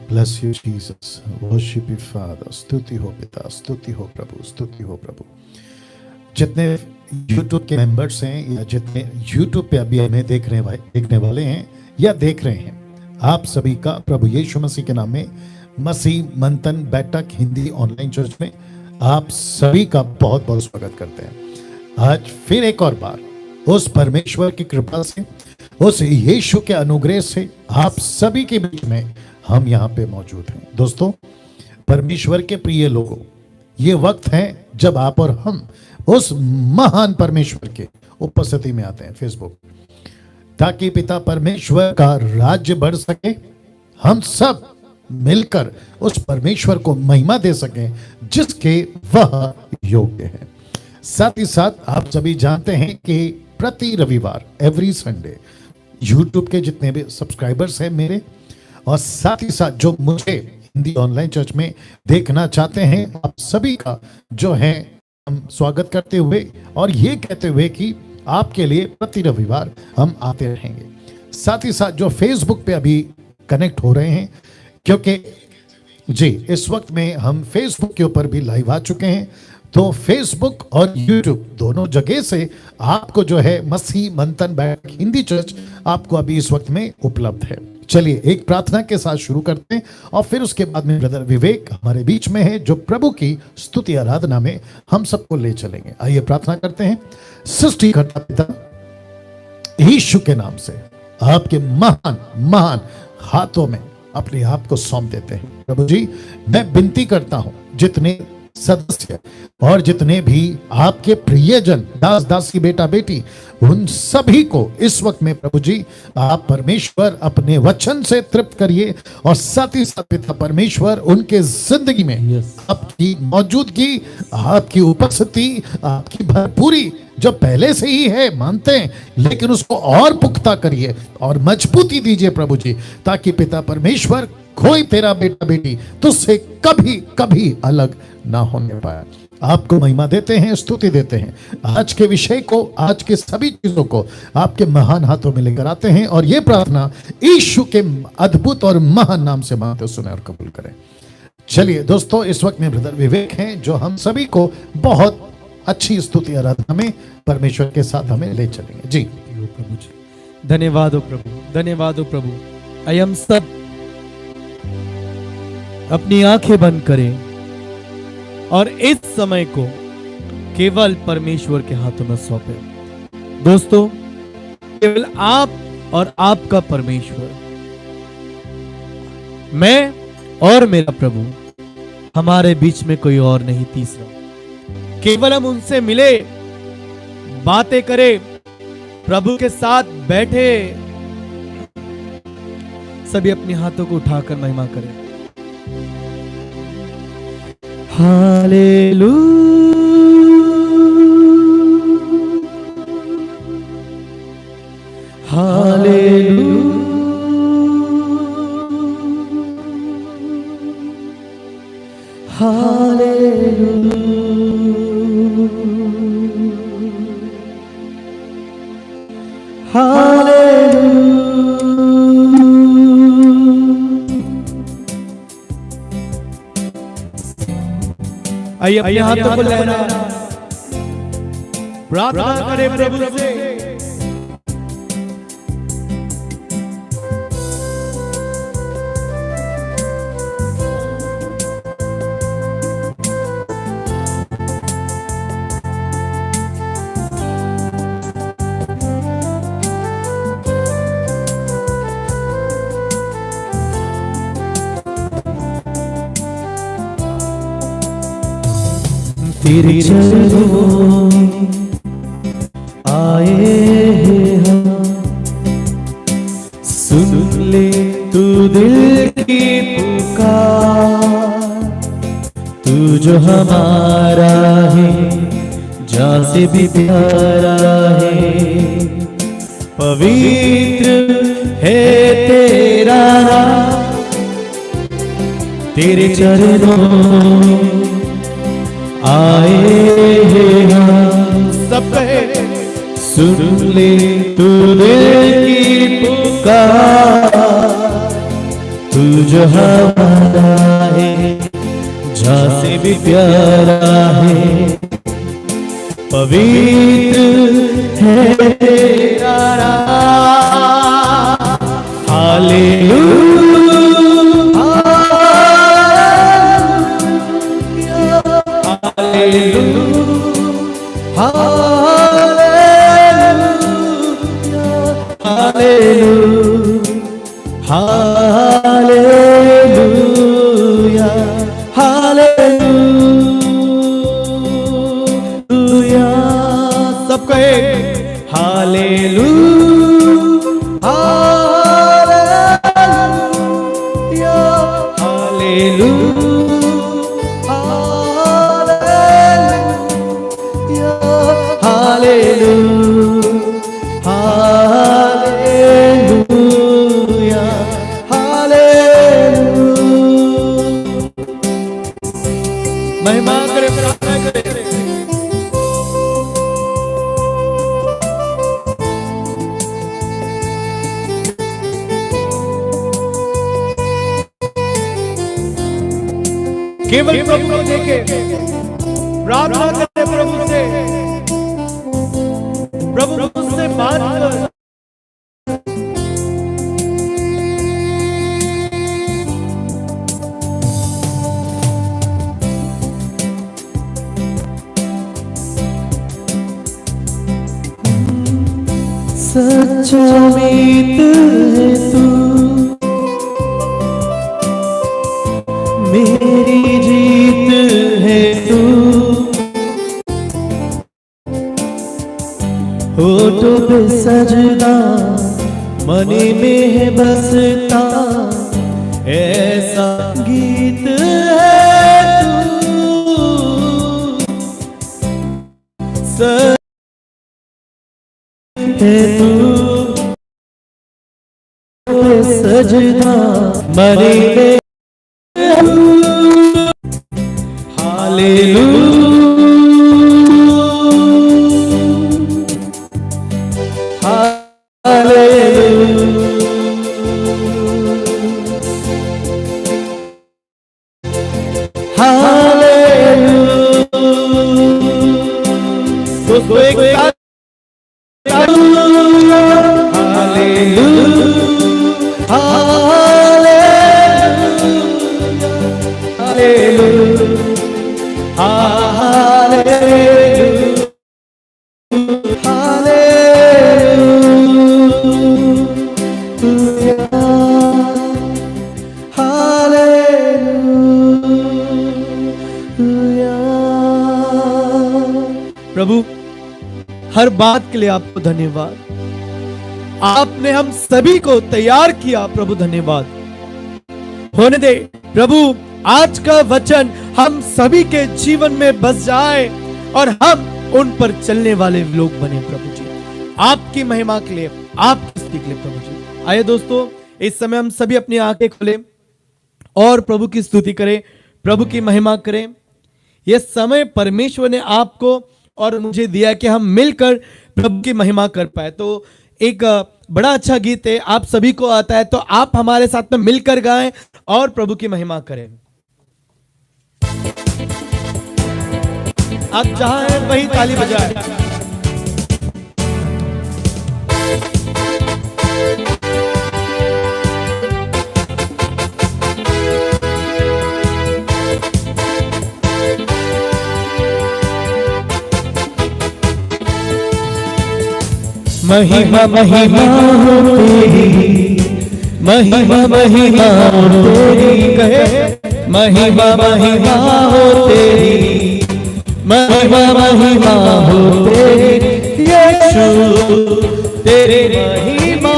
Bless you, Jesus. Worship you, Father. स्तुति हो पिता, स्तुति हो प्रभु, स्तुति हो प्रभु। जितने YouTube के मेंबर्स हैं या जितने YouTube पे अभी हमें देखने वाले हैं या देख रहे हैं, आप सभी का प्रभु यीशु मसीह के नाम में मसीह मंथन बैठक हिंदी ऑनलाइन चर्च में आप सभी का बहुत बहुत स्वागत करते हैं। आज फिर एक और बार उस परमेश्वर की कृपा से, उस यीशु के अनुग्रह से आप सभी के बीच में हम यहाँ पे मौजूद हैं। दोस्तों, परमेश्वर के प्रिय लोगों, ये वक्त है जब आप और हम उस महान परमेश्वर के उपस्थिति में आते हैं फेसबुक, ताकि पिता परमेश्वर का राज्य बढ़ सके, हम सब मिलकर उस परमेश्वर को महिमा दे सकें जिसके वह योग्य है। साथ ही साथ आप सभी जानते हैं कि प्रति रविवार एवरी संडे यूट्यूब के जितने भी सब्सक्राइबर्स हैं मेरे, और साथ ही साथ जो मुझे हिंदी ऑनलाइन चर्च में देखना चाहते हैं, आप सभी का जो है हम स्वागत करते हुए और ये कहते हुए कि आपके लिए प्रति रविवार हम आते रहेंगे। साथ ही साथ जो फेसबुक पे अभी कनेक्ट हो रहे हैं, क्योंकि जी इस वक्त में हम फेसबुक के ऊपर भी लाइव आ चुके हैं, तो फेसबुक और यूट्यूब दोनों जगह से आपको जो है मसीह मंथन बैठक हिंदी चर्च आपको अभी इस वक्त में उपलब्ध है। चलिए एक प्रार्थना के साथ शुरू करते हैं और फिर उसके बाद में ब्रदर विवेक हमारे बीच में है जो प्रभु की स्तुति आराधना में हम सबको ले चलेंगे। आइए प्रार्थना करते हैं। सृष्टिकर्ता पिता यीशु के नाम से आपके महान महान हाथों में अपने आप को सौंप देते हैं। प्रभु जी, मैं विनती करता हूं जितने सदस्य और जितने भी आपके प्रियजन दास दासी बेटा बेटी, उन सभी को इस वक्त में प्रभु जी आप परमेश्वर अपने वचन से तृप्त करिए, और साथ ही साथ पिता परमेश्वर उनके जिंदगी में आपकी मौजूदगी, आपकी उपस्थिति, आपकी भरपूरी जो पहले से ही है मानते हैं, लेकिन उसको और पुख्ता करिए और मजबूती दीजिए प्रभु जी, ताकि पिता परमेश्वर कोई तेरा बेटा बेटी तुझसे कभी कभी अलग ना होने पाए। आपको महिमा देते हैं, स्तुति देते हैं। आज के विषय को, आज के सभी चीजों को आपके महान हाथों में लेकर आते हैं, और ये प्रार्थना यीशु के अद्भुत और महान नाम से मांगते सुने और कबूल करें। चलिए दोस्तों, इस वक्त में ब्रदर विवेक हैं जो हम सभी को बहुत अच्छी स्तुति आराधना में परमेश्वर के साथ हमें ले चलेंगे। जी प्रभु जी, धन्यवाद हो प्रभु, धन्यवाद हो प्रभु। आइए हम सब अपनी आंखें बंद करें और इस समय को केवल परमेश्वर के हाथों में सौंपें। दोस्तों, केवल आप और आपका परमेश्वर, मैं और मेरा प्रभु, हमारे बीच में कोई और नहीं तीसरा। केवल हम उनसे मिले, बातें करें, प्रभु के साथ बैठे, सभी अपने हाथों को उठाकर महिमा करें। Hallelujah, hallelujah, hallelujah, hallelujah. आइए अपने हाथों को लहराएं, प्रार्थना करें प्रभु से। तेरे चरणों आए हम, सुन ले तू दिल की पुकार, तू जो हमारा है, जान से भी प्यारा है, पवित्र है तेरा नाम। तेरे चरणों आए हैं हम, सब कहे सुन ले तू दिल की पुकार, तू जो हमारा है, जहाँ से भी प्यारा है, पवित्र है तेरा नाम। Hallelujah, hallelujah, hallelujah, hallelujah, hallelujah. सब कहे hallelujah, hallelujah, hallelujah, hallelujah, hallelujah, hallelujah, hallelujah. महिमा करे, प्रार्थना करे। केवल प्रभु को देखे, प्रार्थना करे प्रभु से, प्रभु मुझसे बात कर। सच्चा मीत है तू, मेरी जीत है तू, होठों पे सजदा, मने में है बसता, ऐसा गीत है तू, है तू, सजदा, मने में हालेलुया, हालेलुया। दोस्तों एक साथ हालेलुया, हालेलुया, हालेलुया, प्रभु हर बात के लिए आपको धन्यवाद। आपने हम सभी को तैयार किया प्रभु, धन्यवाद। होने दे प्रभु आज का वचन हम सभी के जीवन में बस जाए और हम उन पर चलने वाले लोग बने प्रभु जी, आपकी महिमा के लिए, आपकी स्तुति के लिए प्रभु जी। आइए दोस्तों इस समय हम सभी अपनी आंखें खोलें और प्रभु की स्तुति करें, प्रभु की महिमा करें। यह समय परमेश्वर ने आपको और मुझे दिया कि हम मिलकर प्रभु की महिमा कर पाए। तो एक बड़ा अच्छा गीत है, आप सभी को आता है, तो आप हमारे साथ में मिलकर गाएं और प्रभु की महिमा करें। आप जहां हैं वहीं ताली बजाएं। महिमा महिमा हो तेरी, महिमा महिमा हो तेरी, कहे महिमा महिमा हो तेरी, महिमा महिमा हो तेरी, यीशु तेरी महिमा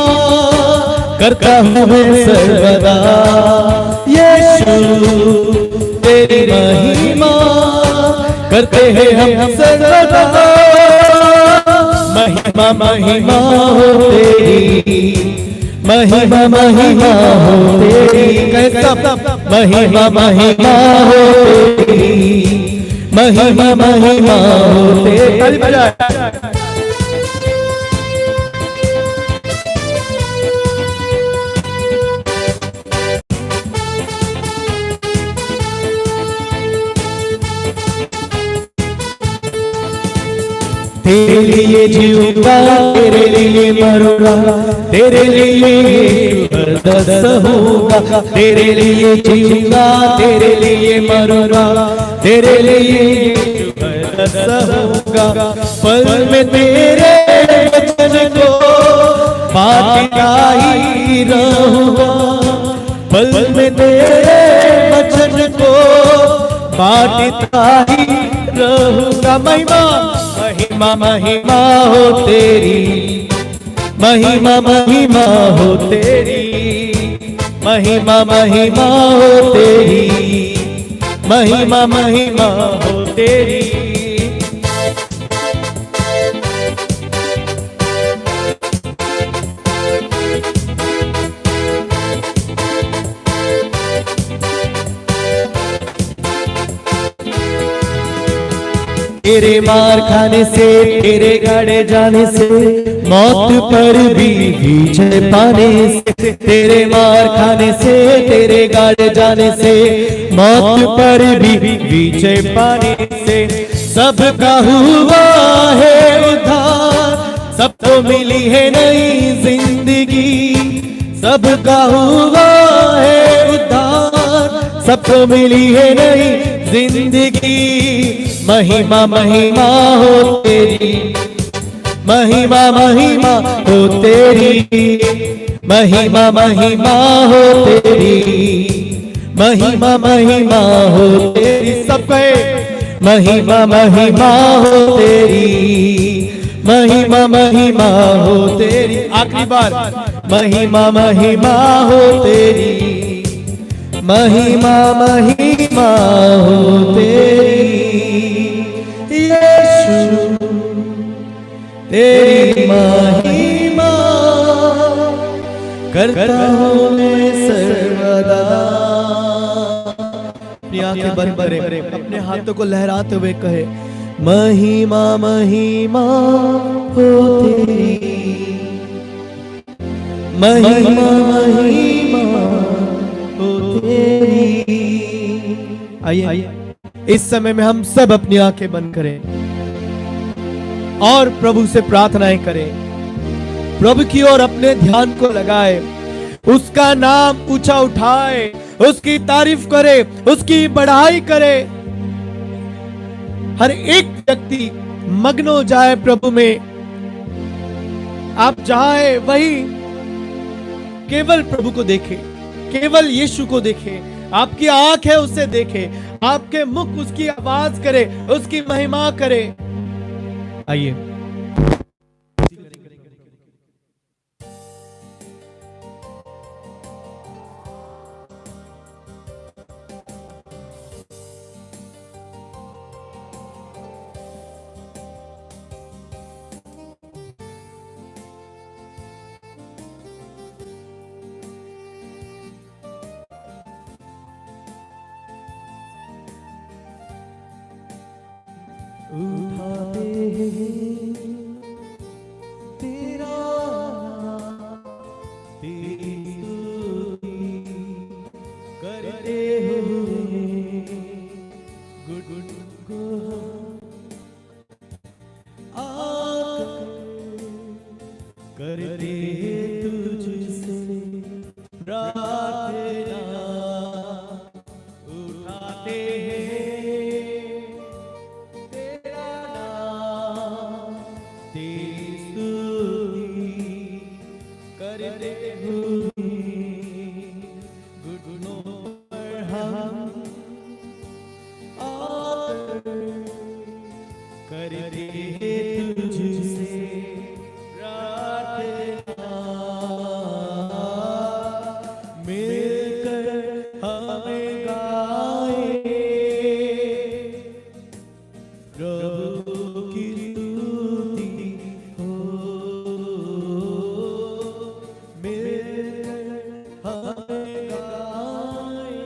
करता हूँ मैं सर्वदा, यीशु तेरी महिमा करते हैं हम सर्वदा। महिमा महिमा हो तेरी, महिमा महिमा हो तेरी, कैसा महिमा महिमा हो तेरी, महिमा महिमा हो तेरी। तेरे लिए जीऊंगा, तेरे लिए मरूंगा, तेरे लिए जबरदस्त होऊंगा, तेरे लिए जीऊंगा, तेरे लिए मरूंगा, तेरे लिए जबरदस्त होऊंगा। पल में तेरे वचन को बांटता ही रहूंगा, पल में तेरे वचन को बांटता ही रहूंगा। महिमा महिमा महिमा हो तेरी, महिमा महिमा हो तेरी, महिमा महिमा हो तेरी, महिमा महिमा हो तेरी। तेरे मार खाने से, तेरे गाड़े जाने से, मौत पर भी विजय पाने से, तेरे मार खाने से, तेरे गाड़े जाने से, मौत पर भी विजय पाने से, सबका हुआ है उद्धार, सबको मिली है नई जिंदगी, सबका हुआ है उद्धार, सबको मिली है नई जिंदगी। महिमा महिमा हो तेरी, महिमा महिमा हो तेरी, महिमा महिमा हो तेरी, महिमा महिमा हो तेरी। सब कहे महिमा महिमा हो तेरी, महिमा महिमा हो तेरी। आखिरी बार महिमा महिमा हो तेरी, महिमा महिमा हो तेरी। यीशु तेरी महिमा करता हूँ मैं सर्वदा। अपनी आंखें बंद करें, अपने हाथों को लहराते हुए कहे महिमा महिमा हो तेरी, महिमा महिमा हो तेरी। आइए इस समय में हम सब अपनी आंखें बंद करें और प्रभु से प्रार्थनाएं करें, प्रभु की ओर अपने ध्यान को लगाए, उसका नाम ऊंचा उठाए, उसकी तारीफ करे, उसकी बढ़ाई करे। हर एक व्यक्ति मग्न हो जाए प्रभु में। आप जाए वही केवल प्रभु को देखे, केवल यीशु को देखे, आपकी आंख है उसे देखे, आपके मुख उसकी आवाज करे, उसकी महिमा करे। आइए उठाते हैं तेरा नाम, तेरी स्तुति करते हुए गुड को करते तुझसे प्रार्थना, उठाते हैं तेरा नाम, तेरी स्तुति करते हुए घुटनों पर हम करते तुझसे प्रार्थना, मिलकर हमें गाए प्रभु की स्तुति हो, मिलकर हमें गाए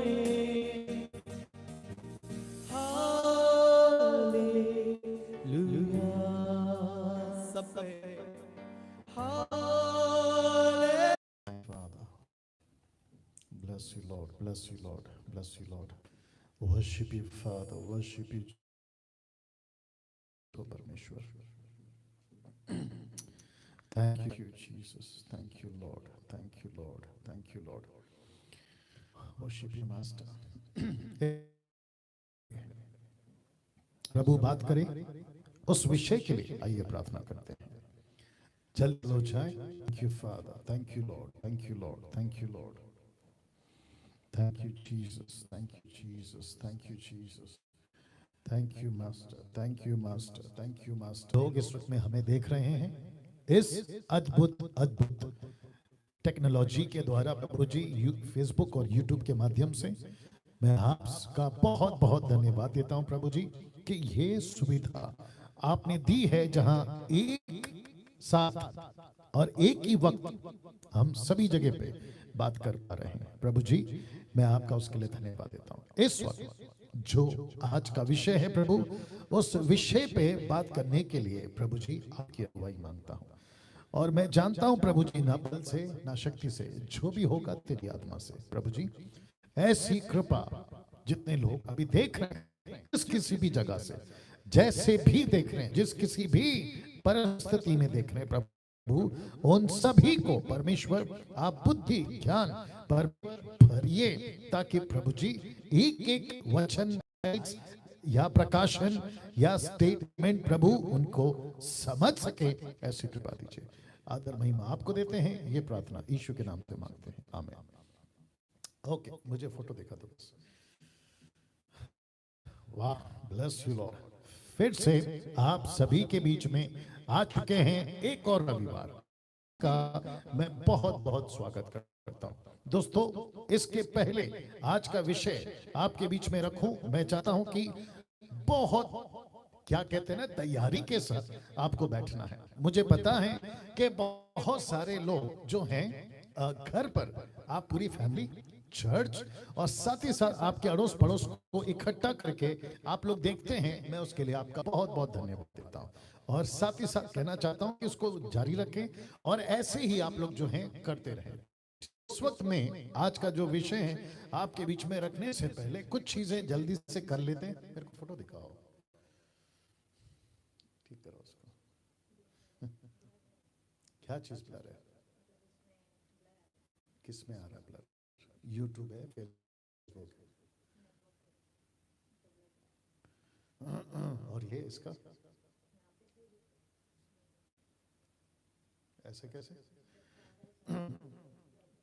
हालेलुया। सब कहे hallelujah. Father, bless you, Lord, bless you, Lord, bless you, Lord. Worship you, Father, worship you, तो परमेश्वर। Thank you, Jesus. Thank you, Lord. Thank you, Lord. Thank you, Lord. Worship you, Master. प्रभु बात करें उस विषय के लिए, आइए प्रार्थना करते हैं। जल्द हो जाए। Thank you, Father. Thank you, Lord. Thank you, Lord. Thank you, Lord. Thank you, Jesus. Thank you, Jesus. Thank you, Jesus. Thank you, Master. Thank you, Master. Thank you, Master. लोग इस वक्त में हमें देख रहे हैं इस अद्भुत अद्भुत टेक्नोलॉजी के द्वारा। प्रभु जी फेसबुक और यूट्यूब के माध्यम से मैं आपका बहुत बहुत धन्यवाद देता हूं प्रभु जी कि ये सुविधा आपने दी है, जहां एक साथ और एक ही वक्त हम सभी जगह पे बात कर पा रहे हैं। प्रभु जी मैं आपका उसके लिए धन्यवाद देता हूं। इस वक्त जो आज का विषय है प्रभु, उस विषय पे बात करने के लिए प्रभु जी आपकी अगुवाई मांगता हूं। और मैं जानता हूं प्रभु जी, ना बल से ना शक्ति से, जो भी होगा तेरी आत्मा से। प्रभु जी ऐसी कृपा, जितने लोग अभी देख रहे हैं जिस किसी भी जगह से, जैसे भी देख रहे हैं, जिस किसी भी परिस्थिति में देख रहे हैं प्रभु, उन सभी को परमेश्वर आप बुद्धि ज्ञान पर भरिए, ताकि प्रभु जी एक एक वचन या प्रकाशन या स्टेटमेंट प्रभु उनको समझ सके, ऐसी कृपा दीजिए। आदर महिमा आपको देते हैं, ये प्रार्थना यीशु के नाम से मांगते हैं, आमीन। ओके, मुझे फोटो दिखा दो बस। वाह, ब्लेस यू लॉर्ड। फिर से आप सभी के बीच में आ चुके हैं एक और रविवार का मैं बहुत बहुत स्वागत करता हूं। दोस्तों इसके पहले आज का विषय आपके बीच में रखूं, मैं चाहता हूं कि बहुत क्या कहते हैं ना, तैयारी के साथ आपको बैठना है। मुझे पता है कि बहुत सारे लोग जो हैं घर पर, आप पूरी फैमिली चर्च और साथ ही साथ आपके अड़ोस पड़ोस को इकट्ठा करके आप लोग देखते हैं, मैं उसके लिए आपका बहुत बहुत धन्यवाद देता हूं। और साथ ही साथ कहना चाहता हूं कि इसको जारी रखें और ऐसे ही आप लोग जो हैं करते रहें। उस वक्त में आज का जो विषय है आपके बीच में रखने से पहले कुछ चीजें जल्दी से कर लेते हैं। मेरे को फोटो दिखाओ, ठीक करो उसको। क्या चीज ब्लर है, किस में आ रहा है ब्लर? यूट्यूब है, फेसबुक है, और ये इसका ऐसे कैसे?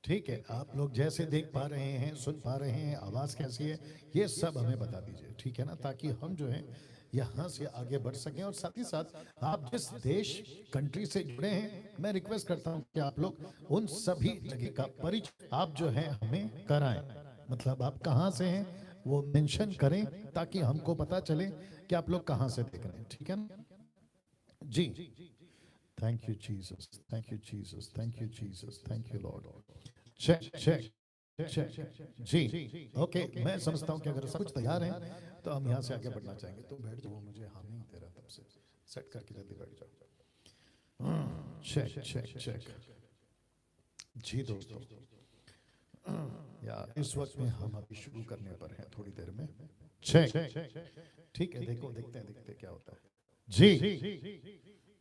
ठीक है, आप लोग जैसे देख पा रहे हैं, सुन पा रहे हैं, आवाज कैसी है, ये सब हमें बता दीजिए, ठीक है ना, ताकि हम जो है यहाँ से आगे बढ़ सकें। और साथ ही साथ आप जिस देश कंट्री से जुड़े हैं, मैं रिक्वेस्ट करता हूं कि आप लोग उन सभी जगह का परिचय आप जो है हमें कराएं। मतलब आप कहां से हैं वो मेंशन करें, ताकि हमको पता चले कि आप लोग कहां से देख रहे हैं, ठीक है ना जी। Thank you Jesus, thank you Jesus, thank you Jesus, thank you Lord. Check check check जी, ओके। मैं समझता हूं कि अगर सब कुछ तैयार है तो हम यहाँ से आगे बढ़ना चाहेंगे। तो बैठ जाओ, मुझे हामी नहीं दे रहा, तब से सेट करके जल्दी बैठ जाओ। चेक चेक चेक जी दोस्तों, यार इस वक्त में हम अभी शुरू करने पर हैं, थोड़ी देर में। चेक, ठीक है, देखो देखते हैं क्या होता है जी।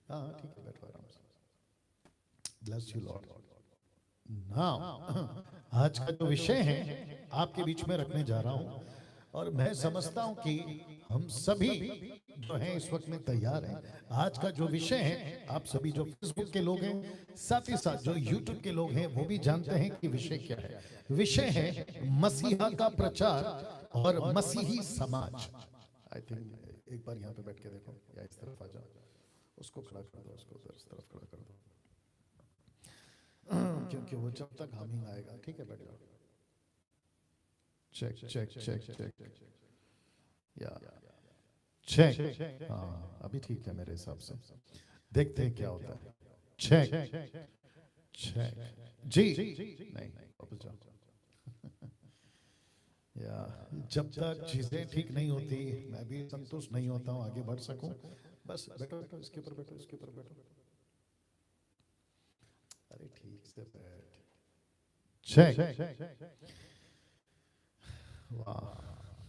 हाँ ठीक है, बैठो आराम से। Bless you Lord. नाउ आज का जो विषय है आपके बीच में रखने जा रहा हूं, और मैं समझता हूं कि हम सभी जो हैं इस वक्त में तैयार हैं। आज का जो विषय है, आप सभी जो फेसबुक के लोग हैं, साथ ही साथ जो यूट्यूब के लोग हैं, वो भी जानते हैं कि विषय क्या है। विषय है मसीहा का प्रचार और मसीही समाज। आई थिंक एक बार यहाँ पे बैठ के देखो, या इस तरफ आ जाओ, उसको खड़ा कर दो, उसको उधर इस तरफ खड़ा कर दो, क्योंकि वो जब तक हामिंग आएगा। ठीक है, बैठ जाओ। चेक चेक चेक चेक, या चेक, हाँ अभी ठीक है मेरे हिसाब से। देखते हैं क्या होता है। चेक चेक जी, नहीं वापस जाओ। या जब तक चीजें ठीक नहीं होती, मैं भी संतुष्ट नहीं होता हूँ आगे बढ़ सकूं। बस बैठो बैठो, इसके ऊपर बैठो, इसके ऊपर बैठो। अरे ठीक से बैठ। चेक, वाह,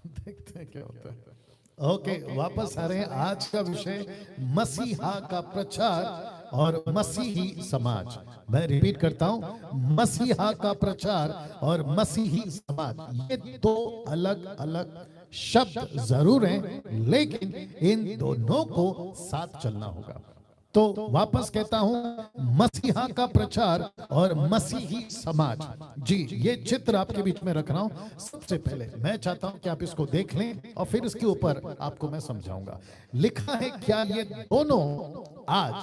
देखते हैं क्या होता है। ओके, वापस आ रहे हैं। आज का विषय मसीहा का प्रचार और मसीही समाज। मैं रिपीट करता हूं, मसीहा का प्रचार और मसीही समाज, ये दो अलग अलग शब्द जरूर हैं, लेकिन इन दोनों को साथ चलना होगा। तो वापस कहता हूं, मसीहा का प्रचार और मसीही समाज। जी, ये चित्र आपके बीच में रख रहा हूं। सबसे पहले मैं चाहता हूं कि आप इसको देख लें और फिर इसके ऊपर आपको मैं समझाऊंगा। लिखा है क्या ये दोनों आज,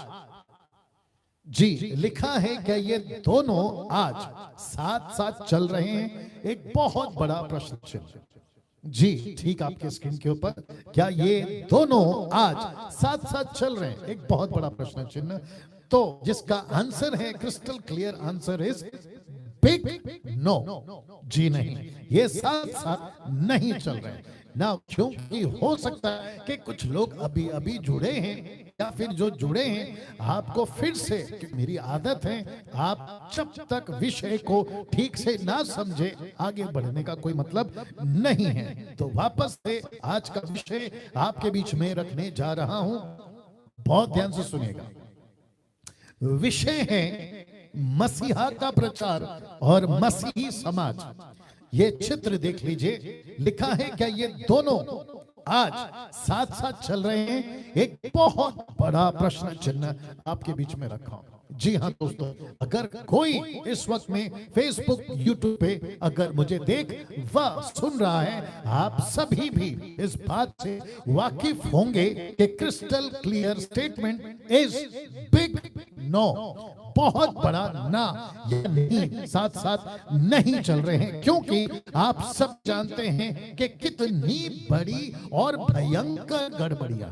जी लिखा है क्या ये दोनों आज साथ साथ चल रहे हैं? एक बहुत बड़ा प्रश्न चिन्ह। जी ठीक, आपके स्क्रीन के ऊपर, क्या ये दोनों आज साथ साथ चल रहे हैं? एक बहुत बड़ा प्रश्न चिन्ह। तो जिसका आंसर है, crystal clear answer is big no. जी नहीं, ये साथ साथ नहीं चल रहे हैं ना, क्योंकि हो सकता है कि कुछ लोग अभी अभी जुड़े हैं, या फिर जो जुड़े हैं आपको फिर से, मेरी आदत है, आप जब तक विषय को ठीक से ना समझे आगे बढ़ने का कोई मतलब नहीं है। तो वापस से आज का विषय आपके बीच में रखने जा रहा हूं, बहुत ध्यान से सुनिएगा। विषय है मसीहा का प्रचार और मसीही समाज। ये चित्र देख लीजिए, लिखा है क्या ये दोनों आज साथ साथ चल रहे हैं? एक बहुत बड़ा प्रश्न चिन्ह आपके बीच में रखा हूं। जी हाँ दोस्तों, अगर कोई इस वक्त में फेसबुक यूट्यूब पे अगर मुझे देख व सुन रहा है, आप सभी भी इस बात से वाकिफ होंगे कि crystal clear statement is big no, बहुत बड़ा ना, ये नहीं, साथ साथ नहीं चल रहे हैं, क्योंकि आप सब जानते हैं कि कितनी बड़ी और भयंकर गड़बड़ियां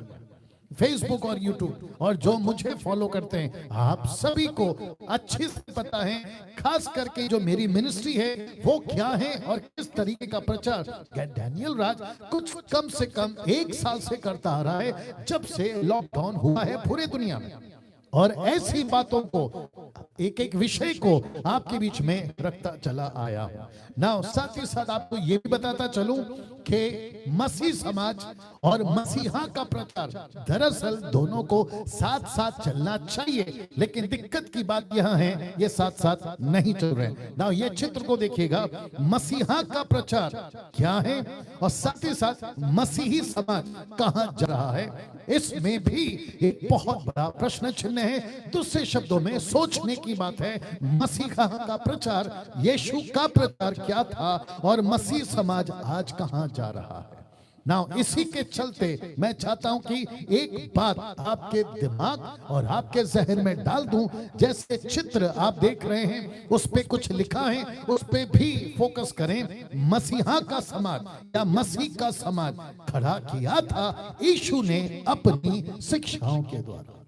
फेसबुक और यूट्यूब, और जो मुझे फॉलो करते हैं आप सभी को अच्छे से पता है, खास करके जो मेरी मिनिस्ट्री है वो क्या है और किस तरीके का प्रचार डैनियल राज कुछ कम से कम 1 साल से करता आ रहा है, जब से लॉकडाउन हुआ है पूरे दुनिया में। और ऐसी बातों को, एक एक विषय को आपके बीच में रखता चला आया ना। साथ ही साथ आपको यह भी बताता चलूं कि मसीह समाज और मसीहा का प्रचार, दरअसल दोनों को साथ साथ चलना चाहिए, लेकिन दिक्कत की बात यह है ये साथ साथ नहीं चल रहे ना। ये चित्र को देखिएगा, मसीहा का प्रचार क्या है और साथ ही साथ मसीही समाज कहां जा रहा है, इसमें भी एक बहुत बड़ा प्रश्न चिन्ह है। दूसरे शब्दों में सोचने की बात है, मसीहा का प्रचार, यीशु का प्रचार क्या था और मसीह समाज आज कहां जा रहा है ना। इसी के चलते मैं चाहता हूं कि एक बात आपके दिमाग और आपके जहन में डाल दूं। जैसे चित्र आप देख रहे हैं उस पे कुछ लिखा है, उस पे भी फोकस करें। मसीहा का समाज या मसीह का समाज खड़ा किया था यीशु ने अपनी शिक्षाओं के द्वारा।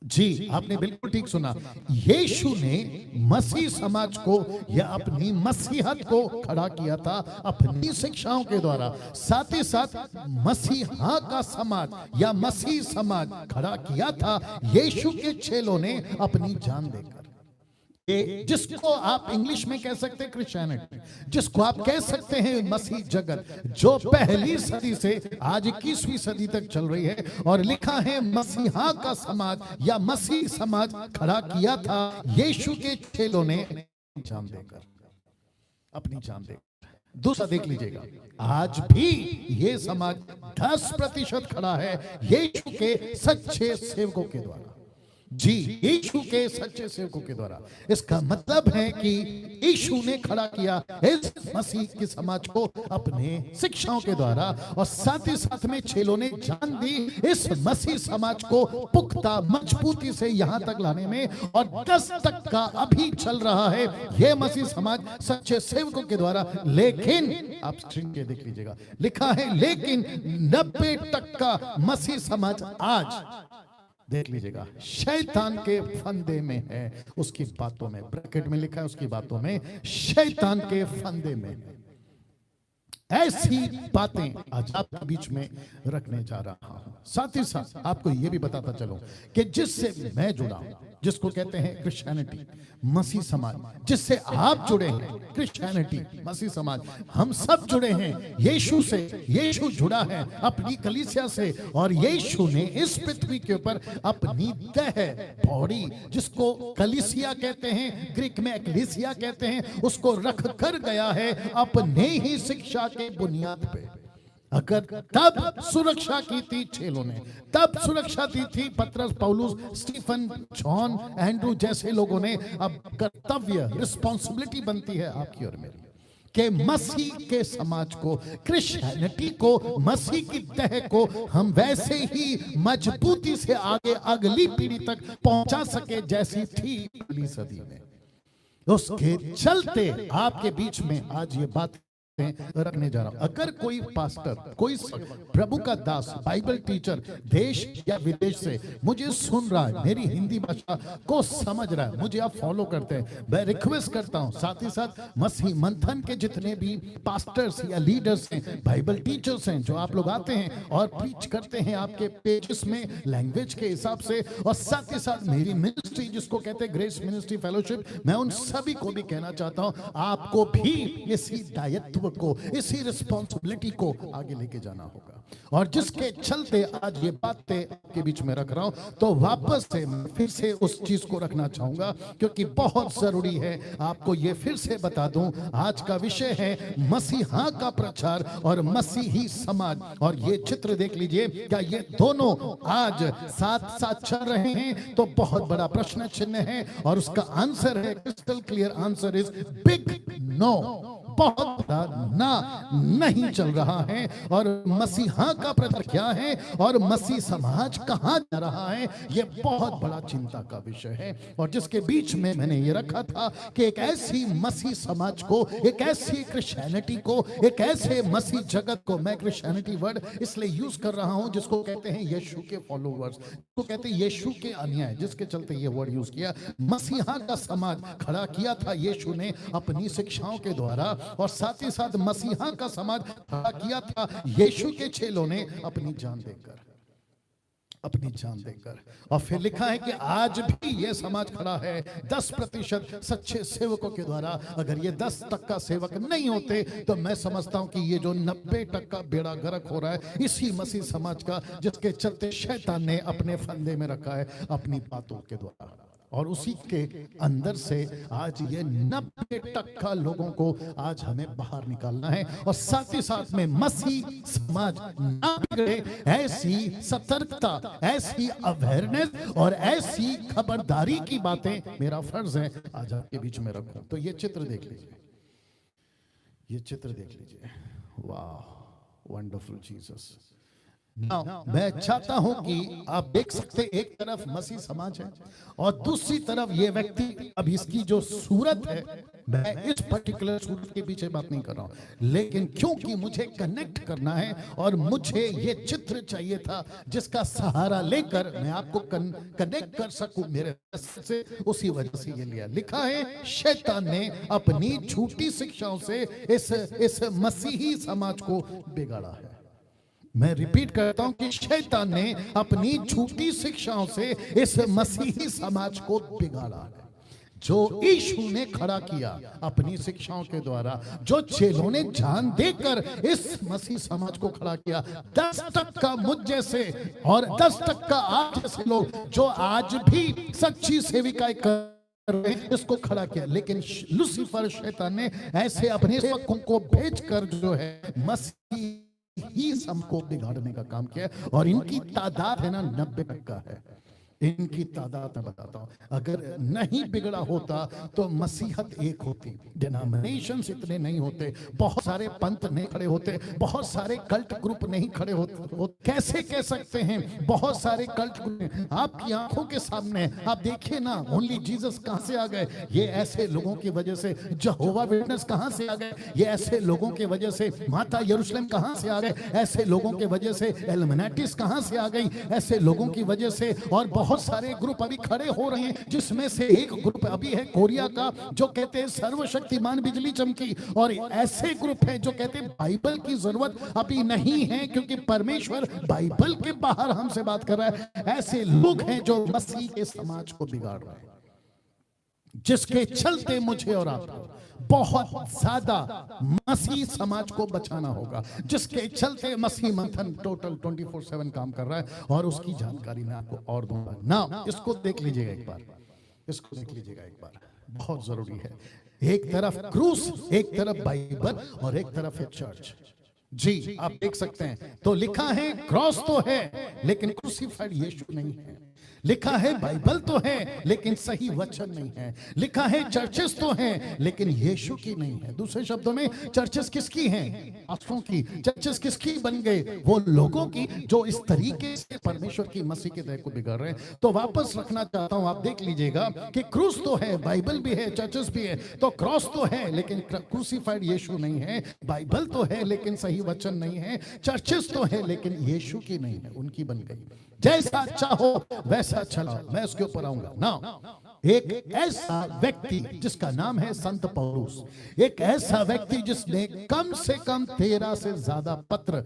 जी आपने बिल्कुल ठीक सुना, यीशु ने मसीह समाज को या अपनी मसीहत को खड़ा किया था अपनी शिक्षाओं के द्वारा। साथ ही साथ मसीहा का समाज या मसीह समाज खड़ा किया था यीशु के चेलों ने अपनी जान देकर। ये जिसको आप इंग्लिश में कह सकते हैं क्रिश्चियनिटी, जिसको आप कह सकते हैं मसीह जगत, जो पहली सदी से आज 21वीं सदी तक चल रही है। और लिखा है मसीहा का समाज या मसीह समाज खड़ा किया था यीशु के चेलों ने जान देकर, अपनी जान देकर। दूसरा देख लीजिएगा, आज भी ये समाज 10% खड़ा है यीशु के सच्चे सेवकों के द्वारा। जी यीशु के सच्चे सेवकों के द्वारा। इसका मतलब है कि यीशु ने खड़ा किया इस मसीह के समाज को अपने शिक्षाओं के द्वारा, और साथ ही साथ में चेलों ने जान दी इस मसीह समाज को पुख्ता मजबूती से यहां तक लाने में। और 10 तक का अभी चल रहा है यह मसीह समाज सच्चे सेवकों के द्वारा। लेकिन आप स्क्रीन पे देख लीजिएगा, लिखा है लेकिन 90 तक का मसीह समाज आज देख लीजिएगा शैतान के फंदे में है। उसकी बातों में ब्रैकेट में लिखा है, उसकी बातों में शैतान के फंदे में। ऐसी बातें आज आपके बीच में रखने जा रहा हूं। साथ ही साथ आपको यह भी बताता चलूं कि जिससे मैं जुड़ा हूं, जिसको कहते हैं क्रिश्चियनिटी, मसीह समाज, जिससे आप जुड़े हैं, क्रिश्चियनिटी, मसीह समाज, हम सब जुड़े हैं यीशु से। यीशु जुड़ा है अपनी कलीसिया से, और यीशु ने इस पृथ्वी के ऊपर अपनी देह, बॉडी, जिसको कलीसिया कहते हैं, ग्रीक में एक्लीसिया कहते हैं, उसको रख कर गया है अपने ही शिक्षा के बुनियाद पे। अगर तब सुरक्षा की थी चेलों ने, तब सुरक्षा दी थी पतरस, पौलुस, स्टीफन, जॉन, एंड्रू जैसे लोगों ने, अब कर्तव्य, रिस्पॉन्सिबिलिटी बनती है आपकी और मेरी कि मसीह के समाज को, क्रिश्चियनिटी को, मसीह की तह को हम वैसे ही मजबूती से आगे अगली पीढ़ी तक पहुंचा सके जैसी थी पहली सदी में। उसके चलते आपके बीच में आज ये बात रखने जा रहा हूं। अगर कोई पास्टर, कोई प्रभु का दास, बाइबल टीचर देश या विदेश से मुझे सुन रहा है, मेरी हिंदी भाषा को समझ रहा है, मुझे आप फॉलो करते हैं, मैं रिक्वेस्ट करता हूं, साथ ही साथ मसीह मंथन के जितने भी पास्टर्स या लीडर्स हैं, बाइबल टीचर्स हैं, जो आप लोग आते हैं और प्रीच करते हैं आपके पेजेस में लैंग्वेज के हिसाब से, और साथ ही साथ मेरी मिनिस्ट्री जिसको कहते हैं ग्रेस मिनिस्ट्री फेलोशिप, मैं उन सभी को भी कहना चाहता हूं, आपको भी इसी दायित्व को, इसी रिस्पॉन्सिबिलिटी को आगे लेके जाना होगा। और जिसके चलते आज ये बातें आपके बीच में रख रहा हूं, तो वापस से फिर से उस चीज को रखना चाहूंगा, क्योंकि बहुत जरूरी है आपको ये फिर से बता दूं। आज का विषय है मसीहा का प्रचार और मसीही समाज। और ये चित्र देख लीजिए, क्या ये दोनों आज साथ साथ चल रहे हैं? तो बहुत बड़ा प्रश्न चिन्ह है, और उसका आंसर है, crystal clear answer is big no. बहुत बड़ा ना नहीं चल रहा है। और मसीहा का प्रचार क्या है और मसीह समाज कहां जा रहा है, यह बहुत बड़ा चिंता का विषय है। और जिसके बीच में मैंने ये रखा था कि एक ऐसी मसीह समाज को, एक ऐसी क्रिश्चियनिटी को, एक ऐसे मसीह जगत को, मैं क्रिश्चियनिटी वर्ड इसलिए यूज कर रहा हूं जिसको कहते हैं यीशु के फॉलोवर्स, जिसको कहते हैं यीशु के अनुयायी, जिसके चलते ये वर्ड यूज किया। मसीहा का समाज खड़ा किया था यीशु ने अपनी शिक्षाओं के द्वारा, और साथ ही साथ मसीहा का समाज खड़ा किया था यीशु के चेलों ने अपनी जान देकर, अपनी जान देकर। और फिर लिखा है कि आज भी यह समाज खड़ा है 10% सच्चे सेवकों के द्वारा। अगर ये 10% सेवक नहीं होते तो मैं समझता हूं कि ये जो 90% बेड़ा गर्क हो रहा है इसी मसीह समाज का, जिसके चलते शैतान ने अपने फंदे में रखा है अपनी बातों के द्वारा। और उसी के अंदर से आज ये 90% लोगों को आज हमें बाहर निकालना है। और साथ ही साथ में मसीह समाज ना बिगड़े, ऐसी सतर्कता, ऐसी अवेयरनेस और ऐसी खबरदारी की बातें मेरा फर्ज है आज आपके बीच में रखूं। तो ये चित्र देख लीजिए, ये चित्र देख लीजिए। वाह, वंडरफुल जीसस। मैं चाहता हूं कि आप देख सकते, एक तरफ मसीह समाज है और दूसरी तरफ ये व्यक्ति। अब इसकी जो सूरत है, मैं इस पर्टिकुलर सूरत के पीछे बात नहीं कर रहा हूं, लेकिन क्योंकि मुझे कनेक्ट करना है और मुझे ये चित्र चाहिए था जिसका सहारा लेकर मैं आपको कनेक्ट कर सकूं मेरे से, उसी वजह से ये लिया। लिखा है शैतान ने अपनी झूठी शिक्षाओं से इस मसीही समाज को बिगाड़ा है। मैं रिपीट करता हूं कि शैतान ने अपनी झूठी शिक्षाओं से इस मसीही समाज को बिगाड़ा है। जो यीशु ने खड़ा किया अपनी शिक्षाओं के द्वारा, जो चेलों ने जान देकर इस मसीह समाज को खड़ा किया, 10% मुझ जैसे और 10% आप जैसे लोग जो आज भी सच्ची सेविकाएं कर रहे हैं, इसको खड़ा किया। लेकिन लूसीफर शैतान ने ऐसे अपने सेवकों को भेजकर जो है मसीह ही सबको बिगाड़ने का काम किया। और इनकी तादाद है ना 90% है। इनकी तादाद मैं बताता हूं, अगर नहीं बिगड़ा होता तो मसीहत एक होती, डिनोमिनेशंस इतने नहीं होते, बहुत सारे पंथ नहीं खड़े होते, बहुत सारे कल्ट ग्रुप नहीं खड़े होते। कैसे कह सकते हैं बहुत सारे कल्ट ग्रुप आपकी आंखों के सामने? आप देखिए ना, ओनली जीसस कहां से आ गए? ये ऐसे लोगों की वजह से। यहोवा विटनेस कहां से आ गए? ये ऐसे लोगों की वजह से। माता यरूशलेम कहां से आ गए? ऐसे लोगों की वजह से। एल्युमिनाटिस कहां से आ गई? ऐसे लोगों की वजह से। और बहुत बहुत सारे ग्रुप अभी खड़े हो रहे हैं, जिसमें से एक ग्रुप अभी है कोरिया का, जो कहते हैं सर्वशक्तिमान बिजली चमकी, और ऐसे ग्रुप हैं जो कहते हैं बाइबल की जरूरत अभी नहीं है क्योंकि परमेश्वर बाइबल के बाहर हमसे बात कर रहा है। ऐसे लोग हैं जो मसीह के समाज को बिगाड़ रहे हैं, जिसके चलते मुझे और आपको बहुत ज्यादा मसीह समाज को बचाना होगा, जिसके चलते मसीह मंथन टोटल 24/7 काम कर रहा है, और उसकी जानकारी मैं आपको और दूंगा ना। इसको देख लीजिएगा एक बार, इसको देख लीजिएगा एक बार, बहुत जरूरी है। एक तरफ क्रूस, एक तरफ बाइबल, और एक तरफ है चर्च। जी आप देख सकते हैं, तो लिखा है क्रॉस तो है लेकिन क्रूसिफाइड यीशु नहीं है, लिखा है बाइबल तो है लेकिन सही वचन नहीं है, लिखा है चर्चेस तो हैं लेकिन यीशु की नहीं है। दूसरे शब्दों में चर्चेस किसकी हैं? पास्टरों की। चर्चेस किसकी बन गए? वो लोगों की जो इस तरीके से परमेश्वर की मसीह के दया को बिगाड़ रहे हैं। तो वापस रखना चाहता हूं, आप देख लीजिएगा कि क्रूस तो है, बाइबल भी है, चर्चेस भी है। तो क्रॉस तो है लेकिन क्रूसिफाइड यीशु नहीं है, बाइबल तो है लेकिन सही वचन नहीं है, चर्चेस तो है लेकिन यीशु की नहीं है, उनकी बन गई। जैसा चाहो वैसा चलाओ, मैं उसके ऊपर आऊंगा ना। एक ऐसा व्यक्ति जिसका नाम है संत पौलुस, एक ऐसा व्यक्ति जिसने कम से कम 13 से ज्यादा पत्र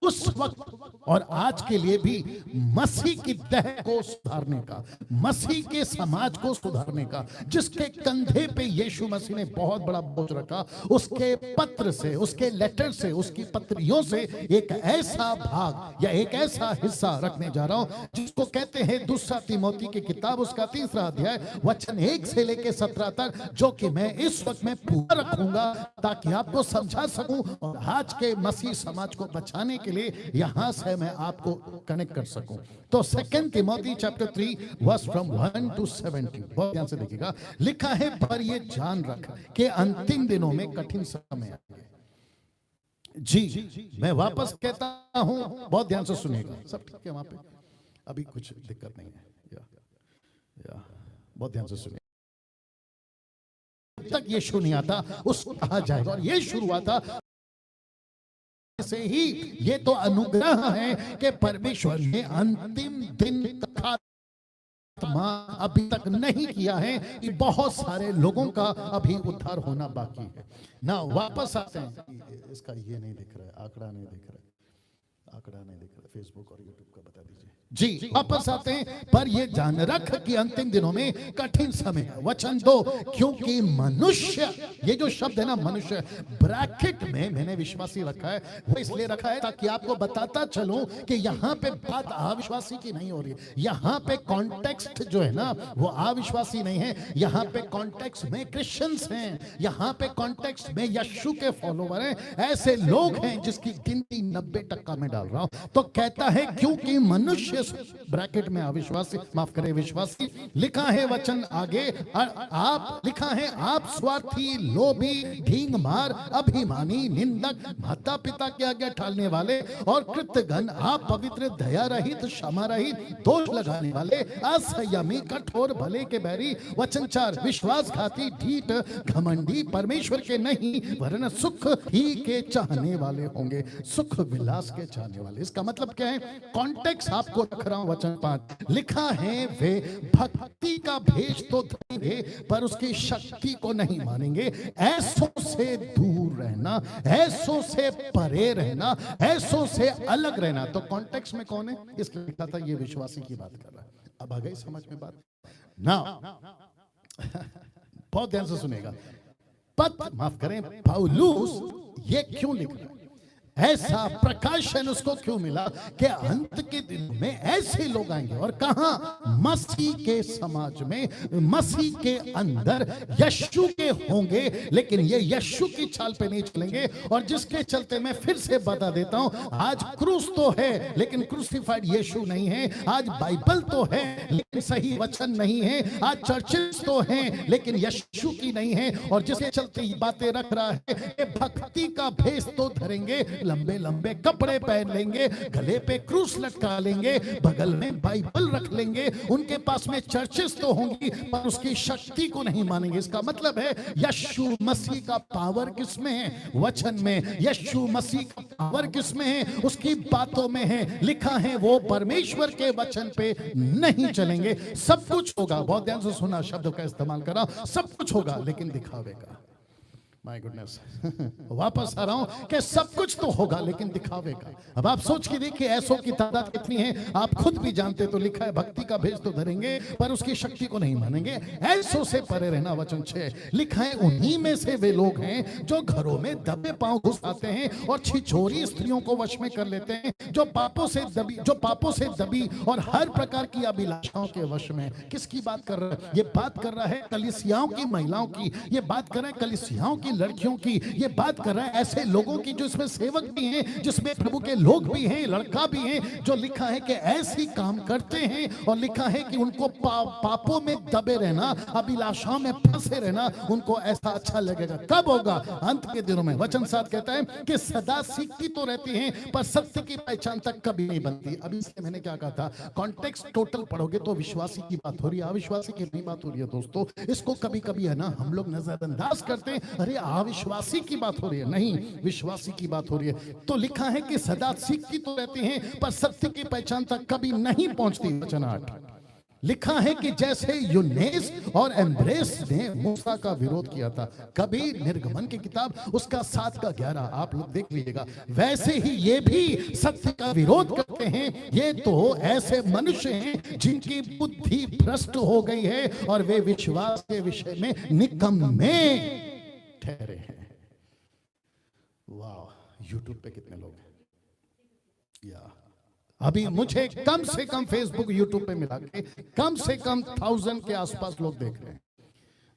उस वक्त और आज के लिए भी मसीह की दह को सुधारने का, मसीह के समाज को सुधारने का, जिसके कंधे पे यीशु मसीह ने बहुत बड़ा बोझ रखा, उसके पत्र से, उसके लेटर से, उसकी पत्रियों से एक ऐसा भाग या एक ऐसा हिस्सा रखने जा रहा हूं जिसको कहते हैं दूसरा तिमोथी की किताब, उसका 3रा अध्याय वचन 1 से लेकर 17 तक, जो कि मैं इस वक्त में पूरा रखूंगा ताकि आपको समझा सकूं और आज के मसीह समाज को बचाने के लिए यहां से मैं आपको कनेक्ट कर सकूं। तो 2 Timothy chapter 3 verse from 1 to 17, बहुत ध्यान से देखिएगा। लिखा है, पर ये जान रख कि अंतिम दिनों में कठिन समय आएंगे। जी मैं वापस कहता हूं, बहुत ध्यान से सुनिएगा। सब ठीक है वहां पे? अभी कुछ दिक्कत नहीं है या बहुत ध्यान से सुनिए। जब तक यीशु नहीं आता उसको कहा जाएगा, और ये शुरू हुआ था से ही। ये तो अनुग्रह है कि परमेश्वर ने अंतिम दिन तक अभी तक नहीं किया है कि बहुत सारे लोगों का अभी उद्धार होना बाकी है ना। वापस आते हैं, इसका ये नहीं दिख रहा है, आंकड़ा नहीं दिख रहा है, आंकड़ा नहीं दिख रहा है, फेसबुक और यूट्यूब का बता दीजिए। जी वापस आते हैं, पर ये जान रख कि अंतिम दिनों में कठिन समय है। वचन 2, क्योंकि मनुष्य, ये जो शब्द है ना मनुष्य, ब्रैकेट में मैंने विश्वासी रखा है, वो इसलिए रखा है ताकि आपको बताता चलूं कि यहाँ पे बात अविश्वासी की नहीं हो रही। यहाँ पे कॉन्टेक्स्ट जो है ना वो अविश्वासी नहीं है, यहाँ पे कॉन्टेक्स्ट में क्रिश्चियंस हैं, यहाँ पे कॉन्टेक्स्ट में यीशु के फॉलोवर हैं, ऐसे लोग हैं जिसकी गिनती 90% में डाल रहा हूं। तो कहता है क्योंकि मनुष्य, ब्रैकेट में अविश्वासी, माफ करें विश्वासी, लिखा है वचन आगे, आप, लिखा है आप स्वार्थी, लोभी, ढींग मार, अभिमानी, निंदक, माता पिता के आगे ठालने वाले और कृतघ्न, आप पवित्र, दया रहित, क्षमा रहित, दोष लगाने वाले, असंयमी, कठोर, भले के बैरी। वचन 4, विश्वासघाती, ढीठ, घमंडी, परमेश्वर के नहीं वरन सुख ही के चाहने वाले होंगे, सुख विलास के चाहने वाले। इसका मतलब क्या है? कॉन्टेक्स्ट आपको रख रहा हूं। वचन 5, लिखा है वे भक्ति का भेष तो धरेंगे पर उसकी शक्ति को नहीं मानेंगे, ऐसों से दूर रहना, ऐसों से परे रहना, ऐसों से अलग रहना। तो कॉन्टेक्स्ट में कौन है? इसलिए लिखा था ये विश्वासी की बात कर रहा है। अब आ गई समझ में बात ना? बहुत ध्यान से सुनेगा। पत्र, माफ करें, पौलुस ये क्यों लिख रहा है? ऐसा प्रकाशन उसको क्यों मिला कि अंत के दिनों में ऐसे लोग आएंगे, और कहां? मसीह के समाज में, मसीह के अंदर यीशु के होंगे, लेकिन ये यीशु की चाल पे नहीं चलेंगे। और जिसके चलते मैं फिर से बता देता हूं, आज क्रूस तो है लेकिन क्रूसिफाइड यीशु नहीं है, आज बाइबल तो है लेकिन सही वचन नहीं है, आज चर्चेस तो हैं लेकिन यीशु की नहीं है। और जिसके चलते बातें रख रहा है कि भक्ति का भेष तो धरेंगे लंबे लंबे कपड़े पहन लेंगे, गले पे क्रूस लटका लेंगे, बगल में बाइबल रख लेंगे, उनके पास में चर्चेस तो होंगी पर उसकी शक्ति को नहीं मानेंगे। इसका मतलब है यीशु मसीह का पावर किसमें है? वचन में। यीशु मसीह का पावर किसमें है? उसकी बातों में है। लिखा है वो परमेश्वर के वचन पे नहीं चलेंगे। सब कुछ होगा, बहुत ध्यान से सुना, शब्द का इस्तेमाल करा, सब कुछ होगा लेकिन दिखावे का। माय गुडनेस, वापस आ रहा हूं कि सब कुछ तो होगा लेकिन दिखावे का। अब आप सोच के देखिए ऐसों की तादाद कितनी है, आप खुद भी जानते। तो लिखा है भक्ति का भेष तो धरेंगे पर उसकी शक्ति को नहीं मानेंगे। ऐसों से परे रहना, वचन 6 लिखा है उन्हीं में से वे लोग हैं जो घरों में दबे पांव घुस आते हैं और छिछोरी स्त्रियों को वश में कर लेते हैं, जो पापों से दबी और हर प्रकार की अभिलाषाओं के वश में। किसकी बात कर रहा है? ये बात कर रहा है कलीसियाओं की महिलाओं की, ये बात कर रहा है कलीसियाओं की लड़कियों की, ये बात कर रहा है ऐसे लोगों की जो इसमें सेवक भी हैं, जिसमें प्रभु के लोग भी हैं, लड़का भी हैं, जो लिखा है कि ऐसी काम करते हैं। और लिखा है कि उनको पापों में दबे रहना, अभिलाषाओं में फंसे रहना उनको ऐसा अच्छा लगेगा। कब होगा? अंत के दिनों में। वचन 7 कहता है कि सदा सीखती तो रहती हैं पर सत्य की पहचान तक कभी नहीं बनती। अभी इसलिए मैंने क्या कहा था, कॉन्टेक्स्ट टोटल पढ़ोगे तो विश्वासी की बात हो रही है, अविश्वासी की नहीं बात हो रही है। दोस्तों इसको कभी कभी है ना हम लोग नजरअंदाज करते हैं, अरे अविश्वासी की बात हो रही है, नहीं विश्वासी की बात हो रही है। तो लिखा है कि सदा सीखती तो रहती हैं पर सत्य की पहचान तक कभी नहीं पहुंचती। वचन 8 लिखा है कि जैसे यूनेस और एम्ब्रेस ने मूसा का विरोध किया था, कभी निर्गमन की किताब उसका 7 का 11 आप लोग देख लीजिएगा, वैसे ही ये भी सत्य का विरोध करते हैं। ये तो ऐसे मनुष्य हैं जिनकी बुद्धि भ्रष्ट हो गई है और वे विश्वास के विषय में निकम्मे ठहरे हैं। वाह, यूट्यूब पे कितने लोग हैं या अभी मुझे कम से कम फेसबुक यूट्यूब पे मिला के कम से कम 1000 के आसपास लोग देख रहे हैं।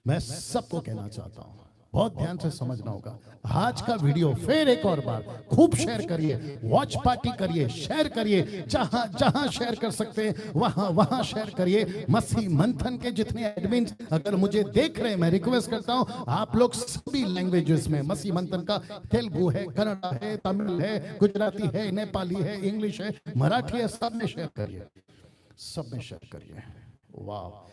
मैं सबको कहना चाहता हूं, बहुत ध्यान से समझना होगा। आज का वीडियो फिर एक और बार खूब शेयर करिए, वॉच पार्टी करिए, शेयर करिए, जहां जहां शेयर कर सकते हैं वहां वहां शेयर करिए। मसीह मंथन के जितने एडमिन अगर मुझे देख रहे हैं, मैं रिक्वेस्ट करता हूं आप लोग सभी लैंग्वेजेस में, मसीह मंथन का तेलुगु है, कन्नड़ा है, तमिल है, गुजराती है, नेपाली है, इंग्लिश है, मराठी है, सब में शेयर करिए, सब में शेयर करिए। वाह,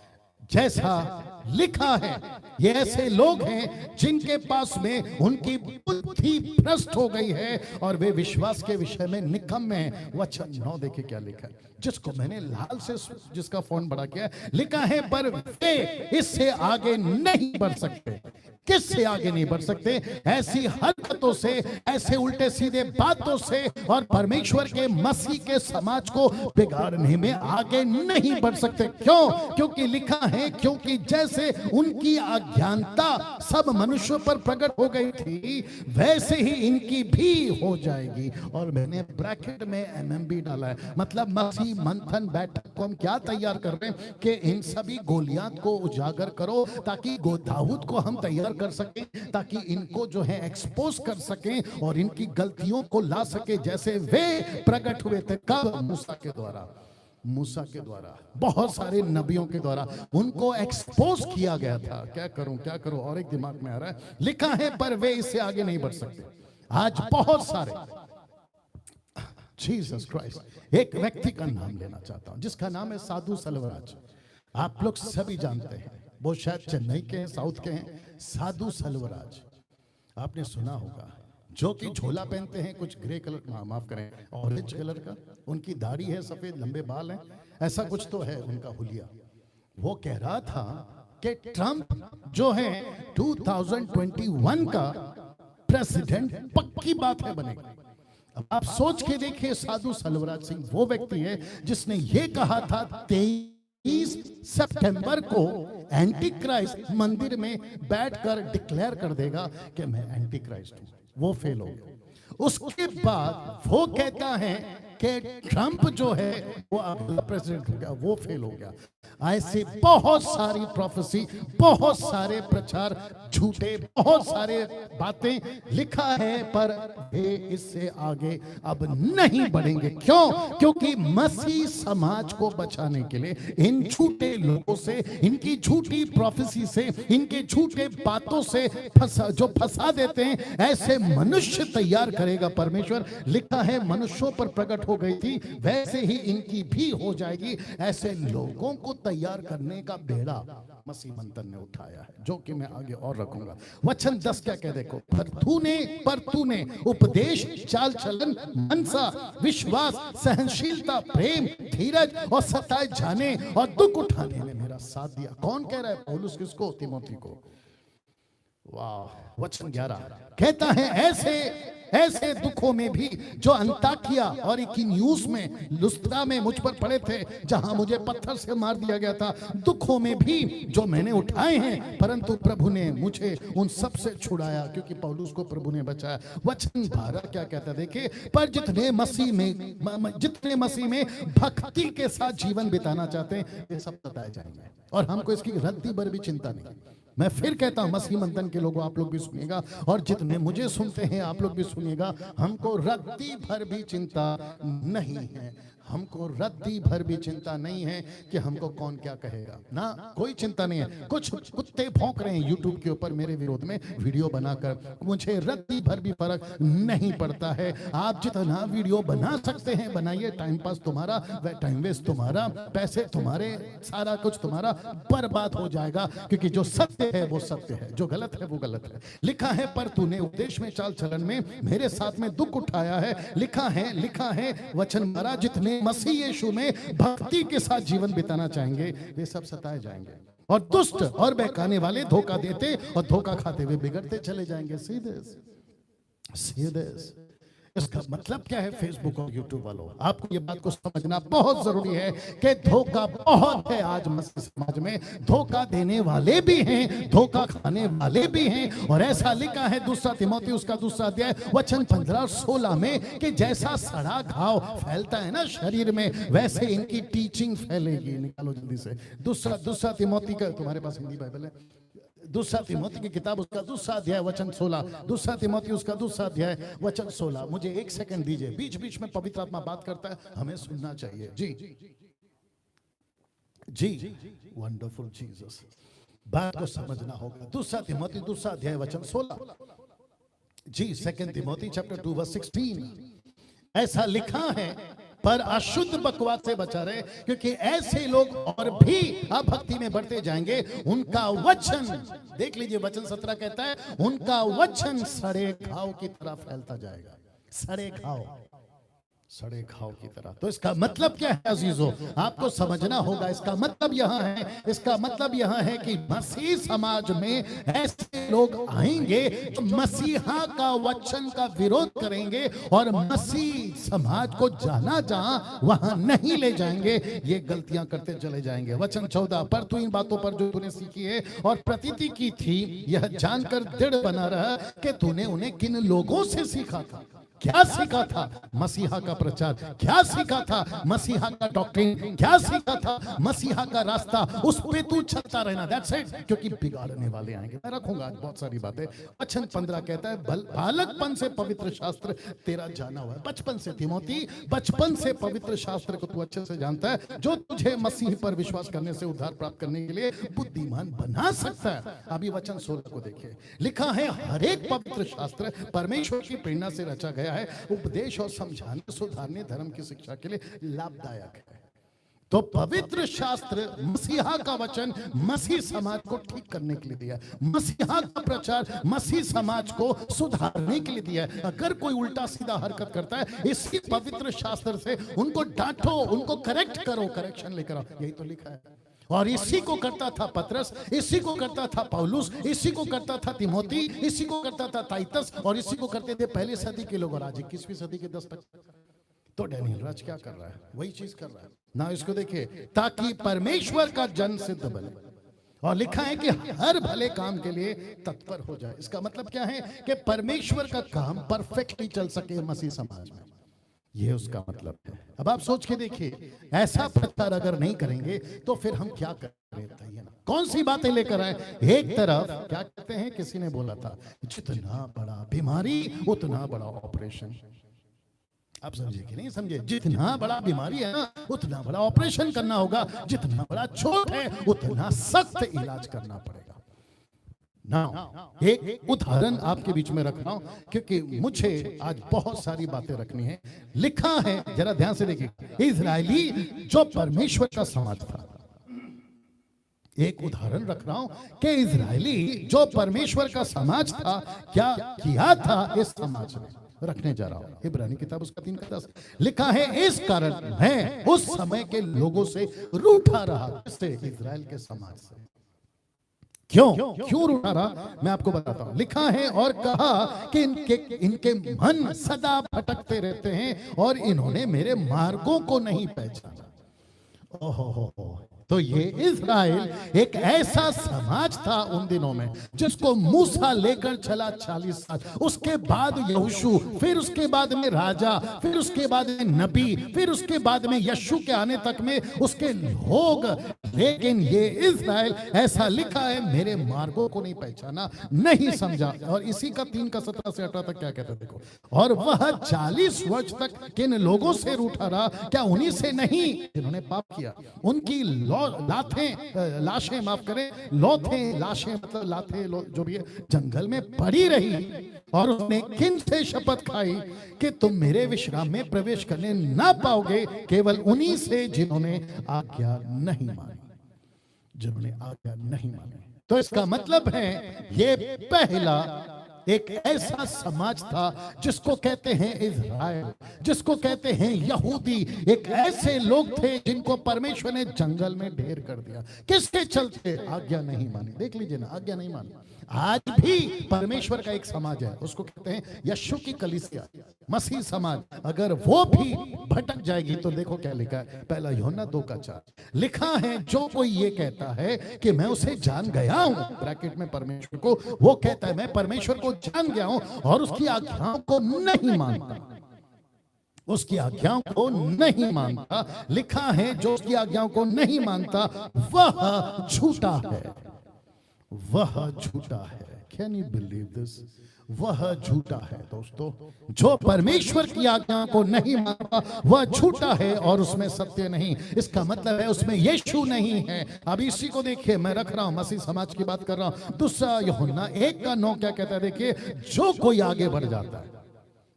जैसा लिखा है ये ऐसे लोग हैं जिनके पास में उनकी बुद्धि भ्रष्ट हो गई है और वे विश्वास के विषय में निकम्मे हैं। वचन 9 देखिए क्या लिखा है, जिसको मैंने लाल से जिसका फोन बड़ा किया, लिखा है पर वे इससे आगे नहीं बढ़ सकते। किससे आगे नहीं बढ़ सकते? ऐसी हरकतों से, ऐसे उल्टे सीधे बातों से और परमेश्वर के मसीह के समाज को बिगाड़ने में आगे नहीं बढ़ सकते। क्यों? क्योंकि लिखा है क्योंकि जैसे उनकी अज्ञानता सब मनुष्यों पर प्रकट हो गई थी वैसे ही इनकी भी हो जाएगी। और मैंने ब्रैकेट में एमएमबी डाला है, मतलब मसीह मंथन बैठक को हम क्या तैयार कर रहे हैं कि इन सभी गोलियात को उजागर करो ताकि दाऊद को हम तैयार कर सकें, ताकि इनको जो है एक्सपोज कर सकें और इनकी गलतियों को ला सके जैसे वे प्रकट हुए थे। कब? मूसा के द्वारा। मूसा के द्वारा, बहुत सारे नबियों के द्वारा उनको एक्सपोज किया गया था। क्या करूं और एक दिमाग में आ रहा है, लिखा है पर वे इससे आगे नहीं बढ़ सकते। आज बहुत सारे, जीसस क्राइस्ट, एक व्यक्ति का नाम लेना चाहता हूं जिसका नाम है साधु सलवराज। आप लोग सभी जानते हैं, वो शायद चेन्नई के हैं, साउथ के हैं। साधु सलवराज आपने सुना होगा, जो कि झोला पहनते हैं कुछ ग्रे कलर, माफ करें ऑरेंज कलर का, उनकी दाढ़ी है सफेद, लंबे बाल हैं, ऐसा कुछ तो है उनका हुलिया। वो कह रहा था कि ट्रंप जो है 2021 का प्रेसिडेंट पक्की बात है बनेगा। अब आप सोच के देखिए, साधु सलवराज सिंह वो व्यक्ति है जिसने ये कहा था 23 सितंबर को एंटी क्राइस्ट मंदिर में बैठकर डिक्लेयर कर देगा कि मैं एंटी क्राइस्ट हूं। वो फेल हो गया। उसके बाद वो कहता है कि ट्रंप जो है वो अगला प्रेसिडेंट हो गया, वो फेल हो गया। ऐसे बहुत सारी प्रोफेसी, बहुत सारे प्रचार झूठे, बहुत सारे बातें लिखा है, पर वे इससे आगे अब नहीं बढ़ेंगे। क्यों? क्योंकि मसीह समाज को बचाने के लिए इन झूठे लोगों से, इनकी झूठी प्रोफेसी से, इनके झूठे बातों से जो फंसा देते हैं, ऐसे मनुष्य तैयार करेगा परमेश्वर। लिखा है मनुष्यों पर प्रकट हो गई थी, वैसे ही इनकी भी हो जाएगी। ऐसे लोगों को तैयार करने का बेड़ा मसीह मंथन ने उठाया है, जो कि मैं आगे और रखूंगा। वचन 10 क्या कह, देखो, पर तूने उपदेश, चाल चलन, मनसा, विश्वास, सहनशीलता, प्रेम, धीरज और सताए जाने और दुख उठाने में मेरा साथ दिया। कौन कह रहा है? पौलुस किसको? तीमुथी को। वाह। वचन 11 कहता है ऐसे दुखों में भी जो अंताकिया और इकुनियुस में, लुस्त्रा में मुझ पर पड़े थे, जहां मुझे पत्थर से मार दिया गया था, दुखों में भी जो मैंने उठाए हैं, परंतु प्रभु ने मुझे उन सब से छुड़ाया, क्योंकि पौलुस को प्रभु ने बचाया। वचन 12 क्या कहता है, देखिए, पर जितने मसीह में भक्ति के साथ जीवन बिताना चाहते हैं, ये सब बताए जाएंगे, और हमको इसकी रत्ती भर भी चिंता नहीं। मैं फिर कहता हूं, मसीह मंथन के लोगों, आप लोग भी सुनिएगा, और जितने मुझे सुनते हैं आप लोग भी सुनिएगा, हमको रत्ती भर भी चिंता नहीं है। हमको रत्ती भर भी चिंता नहीं है कि हमको कौन क्या कहेगा, ना, कोई चिंता नहीं है। कुछ कुत्ते भौंक रहे हैं यूट्यूब के ऊपर मेरे विरोध में वीडियो बनाकर, मुझे रत्ती भर भी फर्क नहीं पड़ता है। आप जितना वीडियो बना सकते हैं बनाइए, टाइम पास तुम्हारा, टाइम वेस्ट तुम्हारा, पैसे तुम्हारे, सारा कुछ तुम्हारा बर्बाद हो जाएगा, क्योंकि जो सत्य है वो सत्य है, जो गलत है वो गलत है। लिखा है, पर तूने उपदेश में, चाल चलन में मेरे साथ में दुख उठाया है। लिखा है वचन 12, जितने मसीह यीशु में भक्ति के साथ जीवन बिताना चाहेंगे, वे सब सताए जाएंगे, और दुष्ट और बहकाने वाले धोखा देते और धोखा खाते हुए बिगड़ते चले जाएंगे। सीधे इसका मतलब क्या है? फेसबुक और यूट्यूब वालों, आपको ये बात को समझना बहुत जरूरी है कि धोखा बहुत है आज मसीह समाज में। धोखा देने वाले भी हैं, धोखा खाने वाले भी हैं, और ऐसा लिखा है 2 तीमुथी उसका 2 अध्याय वचन 15 और 16 में कि जैसा सड़ा घाव फैलता है ना शरीर में, वैसे इनकी टीचिंग फैलेगी। निकालो जल्दी से 2 तीमुथी का, तुम्हारे पास हिंदी बाइबल है? 2 तीमुथी की किताब उसका 2 अध्याय वचन 16, 2 तीमुथी उसका 2 अध्याय वचन 16। मुझे 1 सेकंड दीजिए, बीच बीच में पवित्र आत्मा बात करता है, हमें सुनना चाहिए। जी, वंडरफुल जीसस, बात को समझना होगा। 2 तीमुथी 2 अध्याय वचन 16 जी, 2 तीमुथी चैप्टर 2 वर्स 16 ऐसा लिखा है, पर अशुद्ध बकवास से बचा रहे, क्योंकि ऐसे लोग और भी अभक्ति में बढ़ते जाएंगे। उनका वचन, देख लीजिए वचन 17 कहता है, उनका वचन सड़े घाव की तरह फैलता जाएगा। सड़े घाव की तरह। तो इसका मतलब क्या है अजीजों? आपको समझना होगा। इसका मतलब यहाँ है कि मसीह समाज में ऐसे लोग आएंगे जो मसीहा का वचन का विरोध करेंगे और मसीह समाज को जहां वहां नहीं ले जाएंगे, ये गलतियां करते चले जाएंगे। वचन 14, पर तू इन बातों पर जो तूने सीखी है और प्रतीति की थी, यह जानकर दृढ़ बना रहा कि तूने उन्हें किन लोगों से सीखा था। क्या सीखा था? मसीहा का प्रचार। क्या सीखा था? मसीहा का डॉक्ट्रिन। क्या सीखा था? मसीहा का रास्ता। उस पे तू चलता रहना, दैट्स इट। क्योंकि बिगाड़ने वाले आएंगे। मैं रखूंगा आज बहुत सारी बातें। वचन 15 कहता है, बालकपन से पवित्र शास्त्र तेरा जाना हुआ है। बचपन से तीमुथी, बचपन से पवित्र शास्त्र को तू अच्छे से जानता है, जो तुझे मसीह पर विश्वास करने से उद्धार प्राप्त करने के लिए बुद्धिमान बना सकता है। अभी वचन 16 को देखिए, लिखा है, हर एक पवित्र शास्त्र परमेश्वर की प्रेरणा से रचा गया है, उपदेश और समझाने, सुधारने, धर्म की शिक्षा के लिए लाभदायक है। तो पवित्र शास्त्र, मसीहा का वचन मसीह समाज को ठीक करने के लिए दिया है। मसीहा का प्रचार मसीह समाज को सुधारने के लिए दिया है। अगर कोई उल्टा सीधा हरकत करता है, इसी पवित्र शास्त्र से उनको डांटो, उनको करेक्ट करो, करेक्शन लेकर आओ। यही तो लिखा है। और इसी को करता था पतरस, इसी को करता था पौलुस, इसी को करता था तीमुथी, इसी को करता था टाइटस, और इसी को करते थे पहली सदी के लोग और आज 21वीं सदी के 10 तक। तो डैनियल राज क्या कर रहा है? वही चीज कर रहा है ना। इसको देखिए, ताकि परमेश्वर का जन सिद्ध बने। और लिखा है कि हर भले काम के लिए तत्पर हो जाए। इसका मतलब क्या है? कि परमेश्वर का काम परफेक्टली चल सके मसीह समाज में। ये उसका मतलब है। अब आप सोच के देखिए, ऐसा प्रचार अगर नहीं करेंगे तो फिर हम क्या करें? बताइए ना, कौन सी बातें लेकर आए? एक तरफ क्या कहते हैं, किसी ने बोला था, जितना बड़ा बीमारी उतना बड़ा ऑपरेशन। आप समझे कि नहीं समझे? जितना बड़ा बीमारी है ना, उतना बड़ा ऑपरेशन करना होगा, जितना बड़ा चोट है उतना सख्त इलाज करना पड़ेगा ना। एक उदाहरण आपके बीच में रख रहा हूं, क्योंकि मुझे आज बहुत सारी बातें रखनी है। लिखा है, जरा ध्यान से देखिए, इजरायली जो परमेश्वर का समाज था, एक उदाहरण रख रहा हूं कि इजरायली जो परमेश्वर का समाज था, क्या किया था इस समाज ने, रखने जा रहा हूं। इब्रानी किताब उसका 3:10 लिखा है, इस कारण मैं उस समय के लोगों से रूठा रहा। किससे? इजराइल के समाज से। क्यों रूठा रहा, मैं आपको बताता हूं। लिखा है, और कहा कि इनके मन सदा भटकते रहते हैं और इन्होंने मेरे मार्गों को नहीं पहचाना। ओहो, तो ये इज़राइल एक ऐसा समाज था उन दिनों में, जिसको मूसा लेकर चला 40 साल, उसके बाद यहोशू, फिर उसके बाद में राजा, फिर उसके बाद में नबी, फिर उसके बाद में यीशु के आने तक में उसके लोग। लेकिन ये इज़राइल, ऐसा लिखा है, मेरे मार्गों को नहीं पहचाना, नहीं समझा। और इसी का 3:17 से 18 तक क्या कहता है, देखो। और वह 40 वर्ष तक किन लोगों से रूठा रहा? क्या उन्हीं से नहीं जिन्होंने पाप किया? उनकी लाशें, माफ करें, लाशें मतलब लाथें, जो भी है, जंगल में पड़ी रही। और उसने किन से शपथ खाई कि तुम मेरे विश्राम में प्रवेश करने ना पाओगे? केवल उन्हीं से जिन्होंने आज्ञा नहीं मानी, जिन्होंने आज्ञा नहीं मानी। तो इसका मतलब है, ये पहला एक ऐसा समाज था जिसको कहते हैं इज़राइल, जिसको कहते हैं यहूदी। एक ऐसे लोग थे जिनको परमेश्वर ने जंगल में ढेर कर दिया। किसके चलते? आज्ञा नहीं मानी। देख लीजिए ना, आज्ञा नहीं मानी। आज भी परमेश्वर का एक समाज है, उसको कहते हैं यीशु की कलीसिया, मसीह समाज। अगर वो भी भटक जाएगी तो देखो क्या लिखा है, पहला यूहन्ना 2:4 लिखा है, जो कोई ये कहता है कि मैं उसे जान गया हूं, ब्रैकेट में परमेश्वर को, वो कहता है मैं परमेश्वर को जान गया हूं और उसकी आज्ञाओं को नहीं मानता, उसकी आज्ञाओं को नहीं मानता। लिखा है, जो उसकी आज्ञाओं को नहीं मानता वह झूठा है, वह झूठा है। Can you believe this? वह झूठा है। दोस्तों, जो परमेश्वर की आज्ञा को नहीं मानता वह झूठा है और उसमें सत्य नहीं। इसका मतलब है उसमें यीशु नहीं है। अब इसी को देखिए, मैं रख रहा हूं, मसीह समाज की बात कर रहा हूं। दूसरा यूहन्ना 1:9 क्या कहता है, देखिए, जो कोई आगे बढ़ जाता है,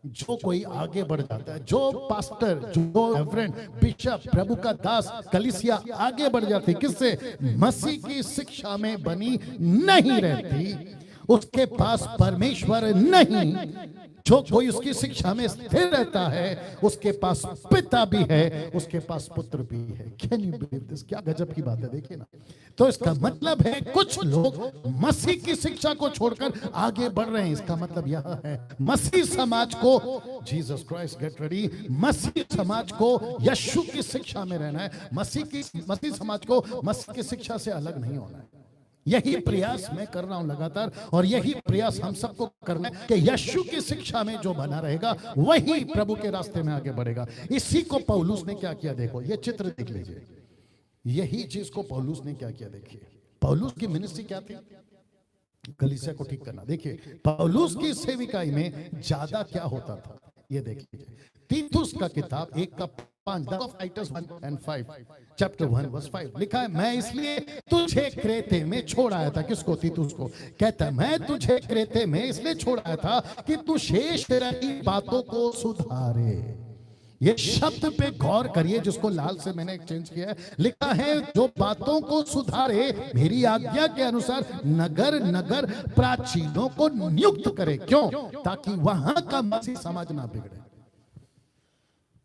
जो कोई आगे बढ़ जाता है, जो पास्टर, जो रेवरेंड, बिशप, प्रभु का दास, कलीसिया आगे बढ़ जाती, किससे? मसीह की शिक्षा में बनी नहीं रहती, उसके पास परमेश्वर नहीं। जो कोई उसकी शिक्षा में स्थिर रहता है, उसके पास पिता भी है, उसके पास पुत्र भी है। Can you believe this? क्या गजब की बात है, देखिए ना। तो इसका मतलब है, कुछ लोग मसीह की शिक्षा को छोड़कर आगे बढ़ रहे हैं। इसका मतलब यह है, मसीह समाज को, जीसस क्राइस्ट गेट रेडी, मसीह समाज को यीशु की शिक्षा में रहना है। मसीह समाज को मसीह की शिक्षा से अलग नहीं होना है। यही प्रयास मैं कर रहा हूं लगातार, और यही प्रयास हम सबको करना है कि यीशु की शिक्षा में जो बना रहेगा वही प्रभु के रास्ते में आगे बढ़ेगा। इसी को पौलुस ने क्या किया, देखो ये चित्र देख लीजिए। यही चीज को पौलुस ने क्या किया, देखिए। पौलुस की मिनिस्ट्री क्या थी? कलीसिया को ठीक करना। देखिए, पौलुस की सेविकाई में ज्यादा क्या होता था, ये देख लीजिए। तीतुस का किताब 1:5 चैप्टर 1:5 लिखा है, मैं इसलिए तुझे क्रेते में छोड़ आया था। किसको? तीतुस को। कहता है, मैं तुझे क्रेते में इसलिए छोड़ आया था कि तू शेष रही बातों को सुधारे। ये शब्द पे गौर करिए, जिसको लाल से मैंने एक्सचेंज किया है। लिखा है, जो बातों को सुधारे, मेरी आज्ञा के अनुसार नगर नगर प्राचीनों को नियुक्त करे। क्यों? ताकि वहां का मसीह समाज ना बिगड़े।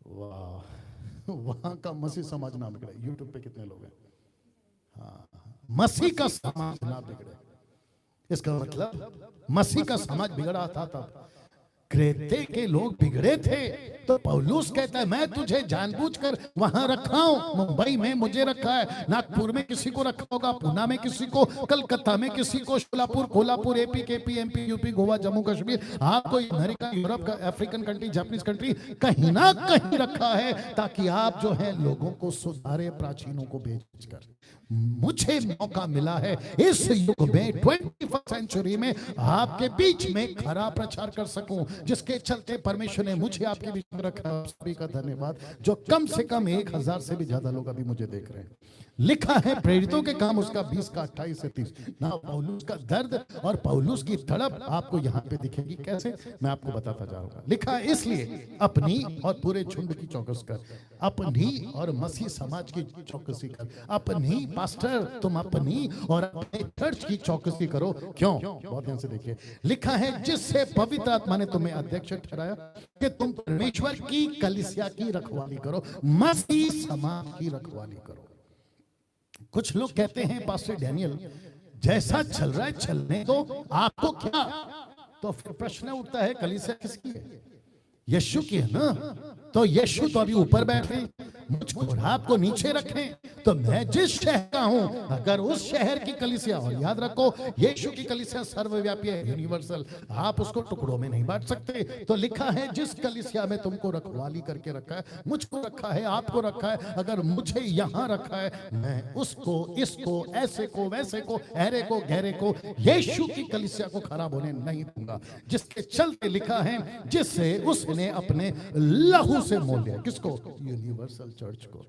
वाह, वहां का मसीह समाज ना बिगड़े। यूट्यूब पे कितने लोग हैं? हाँ, मसीह का समाज ना बिगड़े। इसका मतलब मसीह का समाज बिगड़ा था तब क्रेते के लोग बिगड़े थे, तो पौलुस कहता है मैं तुझे जानबूझकर वहां रखा हूं। मुंबई में मुझे रखा है, नागपुर में किसी को रखा होगा, पूना में किसी को, कलकत्ता में किसी को, Sholapur, Kolhapur, AP, KP, MP, UP, Goa, Jammu Kashmir, आपको अमेरिका, यूरोप का, अफ्रीकन कंट्री, जापानीज कंट्री, कहीं ना कहीं रखा है, ताकि आप जो है लोगों को सुधारे, प्राचीनों को भेजकर। मुझे मौका मिला है इस युग में 21st सेंचुरी में आपके बीच में खरा प्रचार कर सकूं, जिसके चलते परमेश्वर ने मुझे आपके बीच में रखा। सभी का धन्यवाद, जो कम से कम 1000 से भी ज्यादा लोग अभी मुझे देख रहे हैं। लिखा है प्रेरितों के काम उसका 20 का 28 से 30 ना। पौलुस का दर्द और पौलुस की तड़प आपको यहाँ पे दिखेगी। कैसे, मैं आपको बताता जाऊंगा। लिखा है इसलिए अपनी और पूरे झुंड की चौकस कर, अपनी और मसीह समाज की चौकसी कर, अपनी पास्टर तुम अपनी और अपने चर्च की चौकसी करो। क्यों? बहुत ध्यान से देखिए, लिखा है जिससे पवित्र आत्मा ने तुम्हें अध्यक्ष ठहराया कि तुम परमेश्वर की कलीसिया की रखवाली करो, मसीह समाज की रखवाली करो। कुछ लोग कहते हैं पास्टर डैनियल जैसा चल रहा है चलने दो, आपको क्या? तो फिर प्रश्न उठता है कलीसिया किसकी है? यीशु की है ना। तो यीशु तो अभी ऊपर बैठे, मुझको आपको नीचे रखें। तो मैं जिस शहर का हूं, अगर उस शहर की कलीसिया, और याद रखो यीशु की कलीसिया सर्वव्यापी है, यूनिवर्सल, आप उसको टुकड़ों में नहीं बांट सकते। तो लिखा है जिस कलीसिया में तुमको रखवाली करके रखा है, मुझको रखा है, आपको रखा है, अगर मुझे यहां रखा है, मैं उसको, इसको, ऐसे को, वैसे को, ऐरे को, गहरे को, यीशु की कलीसिया को खराब होने नहीं दूंगा। जिसके चलते लिखा है जिससे उसने अपने लहू से मोल लिया। किसको? यूनिवर्सल चर्च को,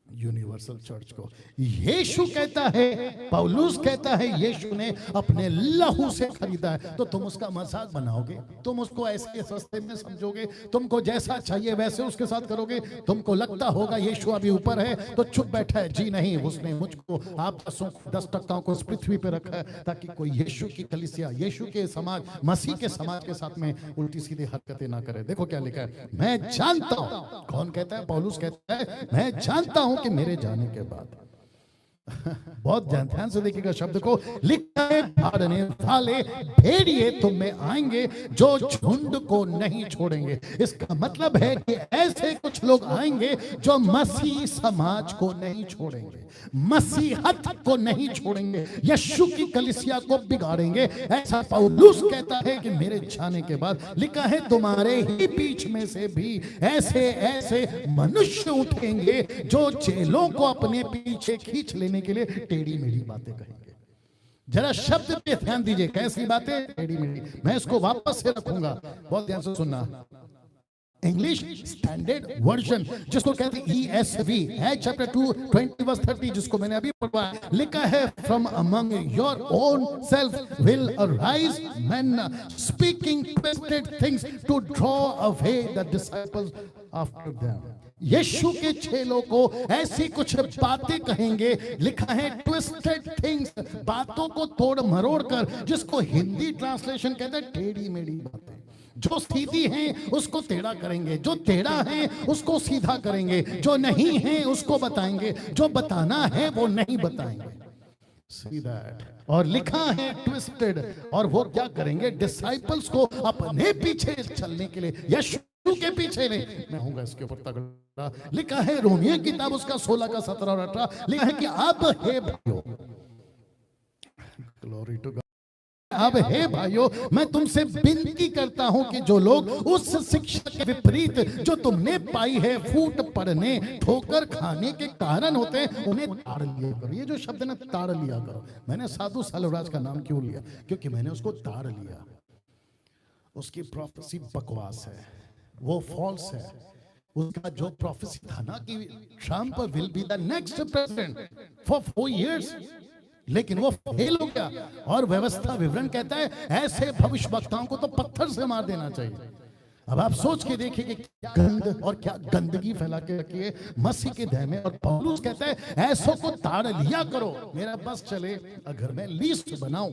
यूनिवर्सल चर्च को। यीशु कहता है, पौलुस कहता है यीशु ने अपने लहू से खरीदा है। तो तुम उसका मजाक बनाओगे, तुम उसको ऐसे सस्ते में समझोगे, तुमको जैसा चाहिए वैसे उसके साथ करोगे। तुमको लगता होगा यीशु अभी ऊपर है तो चुप बैठा है। जी नहीं, उसने मुझको, आप 10 टक्काओं को इस पृथ्वी पे रखा है ताकि कोई यीशु की कलीसिया, यीशु के समाज, मसीह के समाज के साथ में उल्टी सीधी हरकतें ना करे। देखो क्या लिखा है, मैं जानता हूं। कौन कहता है? पौलुस कहता है मैं जानता हूं कि मेरे जाने के बाद, बहुत ध्यान से देखिएगा शब्द को, लिखा है फाड़ने वाले भेड़िए तुम में आएंगे जो झुंड को नहीं छोड़ेंगे। इसका मतलब है कि ऐसे कुछ लोग आएंगे जो मसीह समाज को नहीं छोड़ेंगे, मसीहत को नहीं छोड़ेंगे, यीशु की कलीसिया को बिगाड़ेंगे। ऐसा पौलुस कहता है कि मेरे जाने के बाद, लिखा है तुम्हारे ही बीच में से भी ऐसे ऐसे मनुष्य उठेंगे जो चेलों को अपने पीछे खींच लेने के लिए टेढ़ी मेढ़ी बातें कहेंगे। जरा शब्द पे ध्यान दीजिए, कैसी बातें? टेढ़ी मेढ़ी। मैं इसको वापस से रखूंगा, बहुत ध्यान से सुनना। इंग्लिश स्टैंडर्ड वर्जन जिसको कहते हैं ESV है, चैप्टर 2 20:30, जिसको मैंने अभी पढ़ा, लिखा है from among your own self will arise men speaking twisted things to draw away the disciples after them। यीशु के चेलों को ऐसी कुछ बातें कहेंगे, लिखा है ट्विस्टेड थिंग्स, बातों को तोड़ मरोड़ कर, जिसको हिंदी ट्रांसलेशन कहते हैं टेढ़ी मेढ़ी बातें। जो सीधी हैं उसको टेढ़ा करेंगे, जो टेढ़ा है उसको सीधा करेंगे, जो नहीं है उसको बताएंगे, जो बताना है वो नहीं बताएंगे। See that। और लिखा है ट्विस्टेड, और वो क्या करेंगे? डिसाइपल्स को अपने पीछे चलने के लिए, यीशु के पीछे नहीं। मैं हूंगा इसके ऊपर तगड़ा। लिखा है रोमियो की किताब उसका 16 का 17 और 18, लिखा है कि अब हे भाइयों, ग्लोरी टू गॉड, अब हे भाइयों मैं तुमसे विनती करता हूं कि जो लोग उस शिक्षा के विपरीत जो तुमने पाई है, फूट पड़ने, ठोकर खाने के कारण होते हैं, उन्हें ताड़ लिया करो। ये जो शब्द है ना, ताड़ लिया करो। मैंने साधु सालवराज का नाम क्यों लिया? क्योंकि मैंने उसको ताड़ लिया। उसकी प्रोफेसी बकवास है, वो फॉल्स है। उसका जो प्रोफेसी था ना कि Trump will be the next president for 4 years, लेकिन वो फेल हो गया। और व्यवस्था विवरण कहता है ऐसे भविष्यवक्ताओं को तो पत्थर से मार देना चाहिए। अब आप सोच के देखिए कि क्या गंद और क्या गंदगी फैला के रखी है मसीह के देह में। और पौलुस कहता है ऐसों को ताड़ लिया करो। मेरा बस चले अगर मैं लिस्ट बनाऊं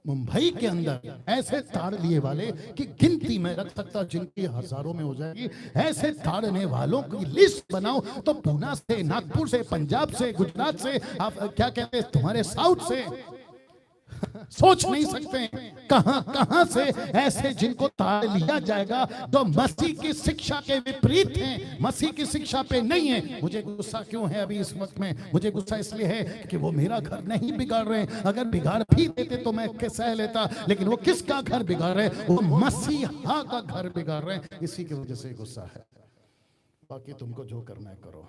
मुंबई के अंदर ऐसे ताड़ लिए वाले की गिनती में रख सकता, जिनकी हजारों में हो जाएगी। ऐसे ताड़ने वालों की लिस्ट बनाओ तो पूना से, नागपुर से, पंजाब से, गुजरात से, आप क्या कहते हैं तुम्हारे साउथ से, सोच नहीं सकते कहां कहां से ऐसे जिनको ताड़ लिया जाएगा तो मसीह की शिक्षा के विपरीत हैं, मसीह की शिक्षा पे नहीं है। मुझे गुस्सा क्यों है अभी इस वक्त में? मुझे गुस्सा इसलिए है कि वो मेरा घर नहीं बिगाड़ रहे हैं। अगर बिगाड़ भी देते तो मैं सह लेता, लेकिन वो किसका घर बिगाड़ रहे हैं? वो मसीहा का घर बिगाड़ रहे हैं। इसी की वजह से गुस्सा है। बाकी तुमको जो करना है करो।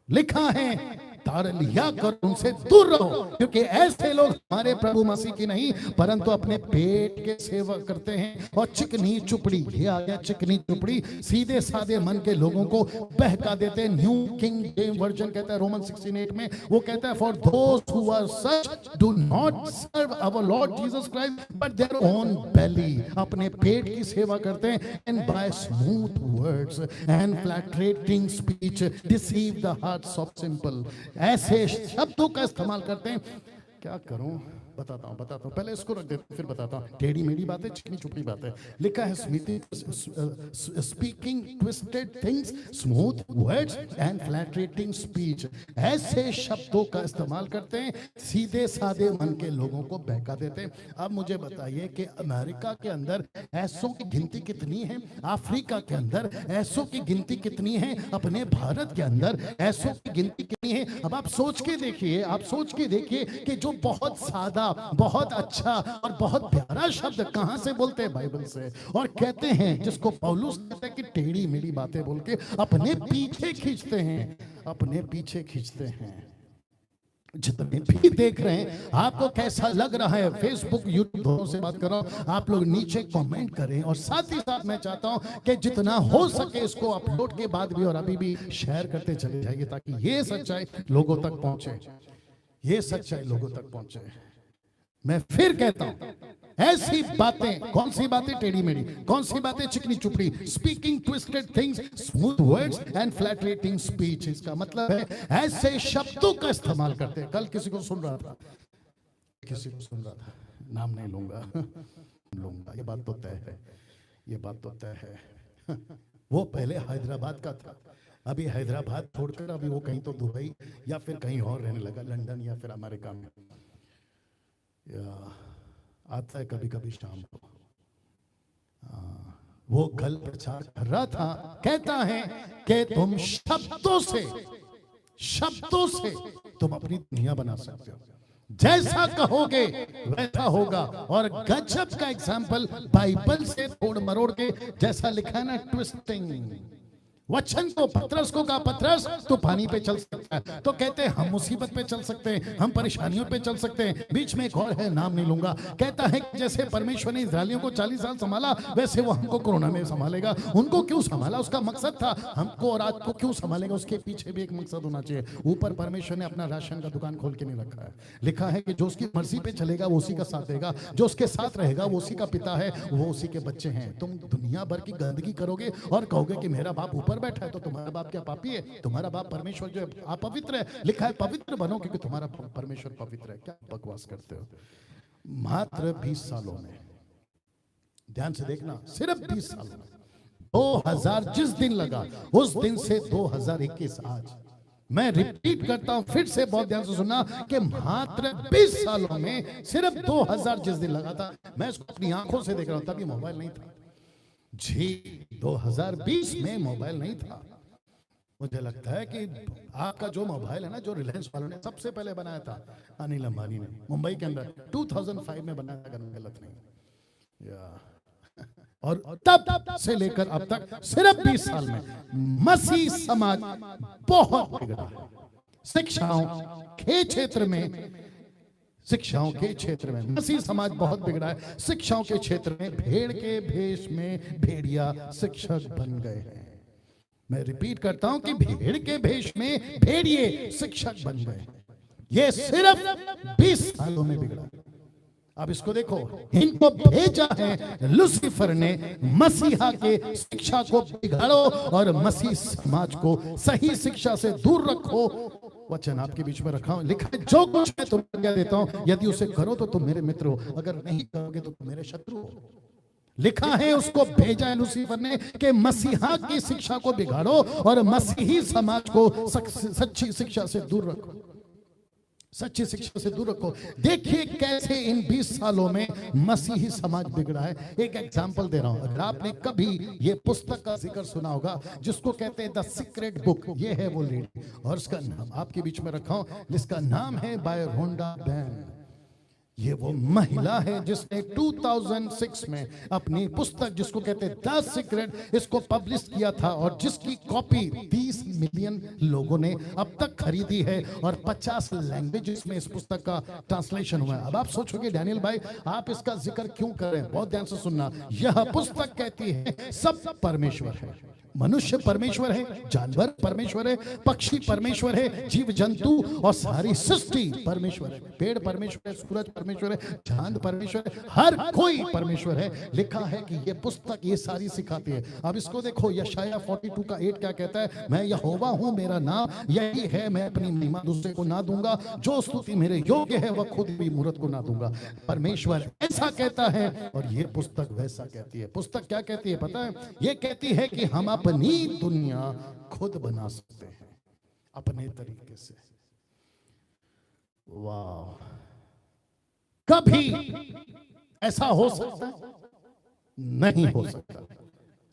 लिखा है ताड़ लिया कर उनसे दूर रहो, क्योंकि ऐसे लोग हमारे प्रभु मसीह की नहीं परंतु अपने पेट के सेवा करते हैं। और चिकनी चुपड़ी, ये आ गया चिकनी चुपड़ी, सीधे साधे मन के लोगों को बहका देते हैं। न्यू किंग जेम्स वर्जन कहता है रोमन 16:8 में, वो कहता है for those who are such do not serve our lord Jesus Christ but their own belly, अपने पेट की सेवा करते हैं। And by smooth words and flattering speech deceive the heart of simple, ऐसे शब्दों का इस्तेमाल करते हैं। क्या करूं? बताता हूं। पहले इसको रख देते फिर बताता हूं। टेढ़ी मेढ़ी बातें, चिकनी चुपड़ी बातें। लिखा है speaking twisted things, smooth words and flattering speech, ऐसे शब्दों का इस्तेमाल करते हैं, सीधे साधे मन के लोगों को बहका देते हैं। अब मुझे बताइए कि अमेरिका के अंदर ऐसों की गिनती कितनी है? अफ्रीका के अंदर ऐसों की गिनती कितनी है? अपने भारत के अंदर ऐसों की गिनती कितनी है? अब आप सोच के देखिए कि जो बहुत सादा, बहुत अच्छा और बहुत प्यारा शब्द कहां से बोलते हैं? बाइबल से। और कहते हैं, जिसको पौलुस कहते हैं कि टेढ़ी मेढ़ी बातें बोल के अपने पीछे खींचते हैं। जितने भी देख रहे हैं, आपको कैसा लग रहा है? फेसबुक, यूट्यूब दोनों से बात कर रहा हूं, आप लोग नीचे कमेंट करें। और साथ ही साथ मैं चाहता हूं कि जितना हो सके इसको अपलोड के बाद भी और अभी भी शेयर करते चले जाइए, ताकि ये सच्चाई लोगों तक पहुंचे। मैं फिर कहता हूं, ऐसी बातें, कौन सी बातें टेढ़ी मेढ़ी, कौन सी बातें चिकनी चुपड़ी, speaking twisted things, smooth words and flattering speech, इसका मतलब है ऐसे शब्दों का इस्तेमाल करते हैं। कल किसी को सुन रहा था, नाम नहीं लूंगा, ये बात तो तय है। वो पहले हैदराबाद का था, अभी हैदराबाद छोड़कर अभी वो कहीं तो दुबई या फिर कहीं और रहने लगा, लंदन या फिर अमेरिका में। आता है कभी कभी शाम को। वो कल प्रचार कर रहा था, कहता है कि तुम शब्दों से तुम अपनी दुनिया बना सकते हो, जैसा कहोगे वैसा होगा। और गजब का एग्जाम्पल बाइबल से तोड़ मरोड़ के, जैसा लिखा है ना, ट्विस्टिंग वचन को पतरस को कहा, पतरस तो पानी पे चल सकता है, तो कहते हैं हम मुसीबत पे चल सकते हैं, हम परेशानियों पे चल सकते हैं। बीच में एक और है, नाम नहीं लूंगा, कहता है कि जैसे परमेश्वर ने इस्राएलियों को 40 साल संभाला, वैसे वो हमको कोरोना में संभालेगा। उनको क्यों संभाला? उसका मकसद था। हमको और आज को क्यों संभालेगा? उसके पीछे भी एक मकसद होना चाहिए। ऊपर परमेश्वर ने अपना राशन का दुकान खोल के नहीं रखा है। लिखा है कि जो उसकी मर्जी पे चलेगा वो उसी का साथ देगा, जो उसके साथ रहेगा वो उसी का पिता है, वो उसी के बच्चे हैं। तुम दुनिया भर की गंदगी करोगे और कहोगे कि मेरा बाप ऊपर बैठा है, तो तुम्हारा बाप क्या पापी है? तुम्हारा बाप परमेश्वर जो अपवित्र है। लिखा है पवित्र बनो क्योंकि तुम्हारा परमेश्वर पवित्र है। क्या बकवास करते हो? मात्र 20 सालों में, ध्यान से देखना, सिर्फ 20 सालों में 2000 जिस दिन लगा उस दिन से 2021 आज, मैं रिपीट करता हूं, फिर से बहुत ध्यान से सुनना, कि मात्र 20 सालों में सिर्फ 2000 जिस दिन लगा था, मैं इसको अपनी आंखों से देख रहा हूं, तभी मोबाइल नहीं था जी। 2020 में मोबाइल नहीं था। मुझे लगता है कि आपका जो मोबाइल है ना, जो रिलायंस वालों ने सबसे पहले बनाया था, अनिल अंबानी ने, मुंबई के अंदर 2005 में बनाया, अगर मैं गलत नहीं। और तब से लेकर अब तक सिर्फ 20 साल में मसीह समाज बहुत बिगड़ा है। शिक्षाओं के क्षेत्र में मसीह समाज बहुत बिगड़ा है। शिक्षाओं के क्षेत्र में भेड़ के भेष में भेड़िया शिक्षक बन गए हैं। मैं रिपीट करता हूं कि भेड़ के भेष में भेड़िए शिक्षक बन गए। ये सिर्फ 20 सालों में बिगड़ा। अब इसको देखो, इनको भेजा है लूसीफर ने मसीहा के शिक्षा को बिगाड़ो और मसीह समाज को सही शिक्षा से दूर रखो। वचन आपके बीच में रखा हूं, लिखा है जो कुछ मैं तुम्हें आज्ञा देता हूं यदि उसे करो तो तुम मेरे मित्र हो, अगर नहीं करोगे तो तुम मेरे शत्रु हो। लिखा है उसको भेजा है लूसीफर ने कि मसीहा की शिक्षा को बिगाड़ो और मसीही समाज को सच्ची शिक्षा से दूर रखो। सच्ची शिक्षा से दूर रखो। देखिए कैसे इन 20 सालों में मसीही समाज बिगड़ा है। एक एग्जांपल दे रहा हूं। अगर आपने कभी ये पुस्तक का जिक्र सुना होगा जिसको कहते हैं द सीक्रेट बुक, ये है वो लेडी, और उसका नाम आपके बीच में रखा हूं, जिसका नाम है बाय रोंडा बैन। ये वो महिला है जिसने 2006 में अपनी पुस्तक जिसको कहते हैं द सीक्रेट, इसको पब्लिश किया था, और जिसकी कॉपी 30 मिलियन लोगों ने अब तक खरीदी है, और 50 लैंग्वेजेस में इस पुस्तक का ट्रांसलेशन हुआ है। अब आप सोचोगे डैनियल भाई आप इसका जिक्र क्यों कर रहे हैं? बहुत ध्यान से सुनना। यह पुस्तक कहती है सब परमेश्वर है, मनुष्य परमेश्वर है, जानवर परमेश्वर है, पक्षी परमेश्वर है, जीव जंतु और सारी सृष्टि परमेश्वर है, पेड़ परमेश्वर है, सूरज परमेश्वर है, चांद परमेश्वर है, हर कोई परमेश्वर है। लिखा है कि ये पुस्तक ये सारी सिखाती है। अब इसको देखो, यशाया 42 का 8 क्या कहता है? मैं यहोवा हूं, मेरा नाम यही है, मैं अपनी महिमा दूसरे को ना दूंगा, जो स्तुति मेरे योग्य है वह खुद भी मूर्त को ना दूंगा। परमेश्वर ऐसा कहता है, और ये पुस्तक वैसा कहती है। पुस्तक क्या कहती है पता है? ये कहती है कि हम अपनी दुनिया खुद बना सकते हैं अपने तरीके से। वाह, कभी ऐसा हो सकता है? नहीं हो सकता।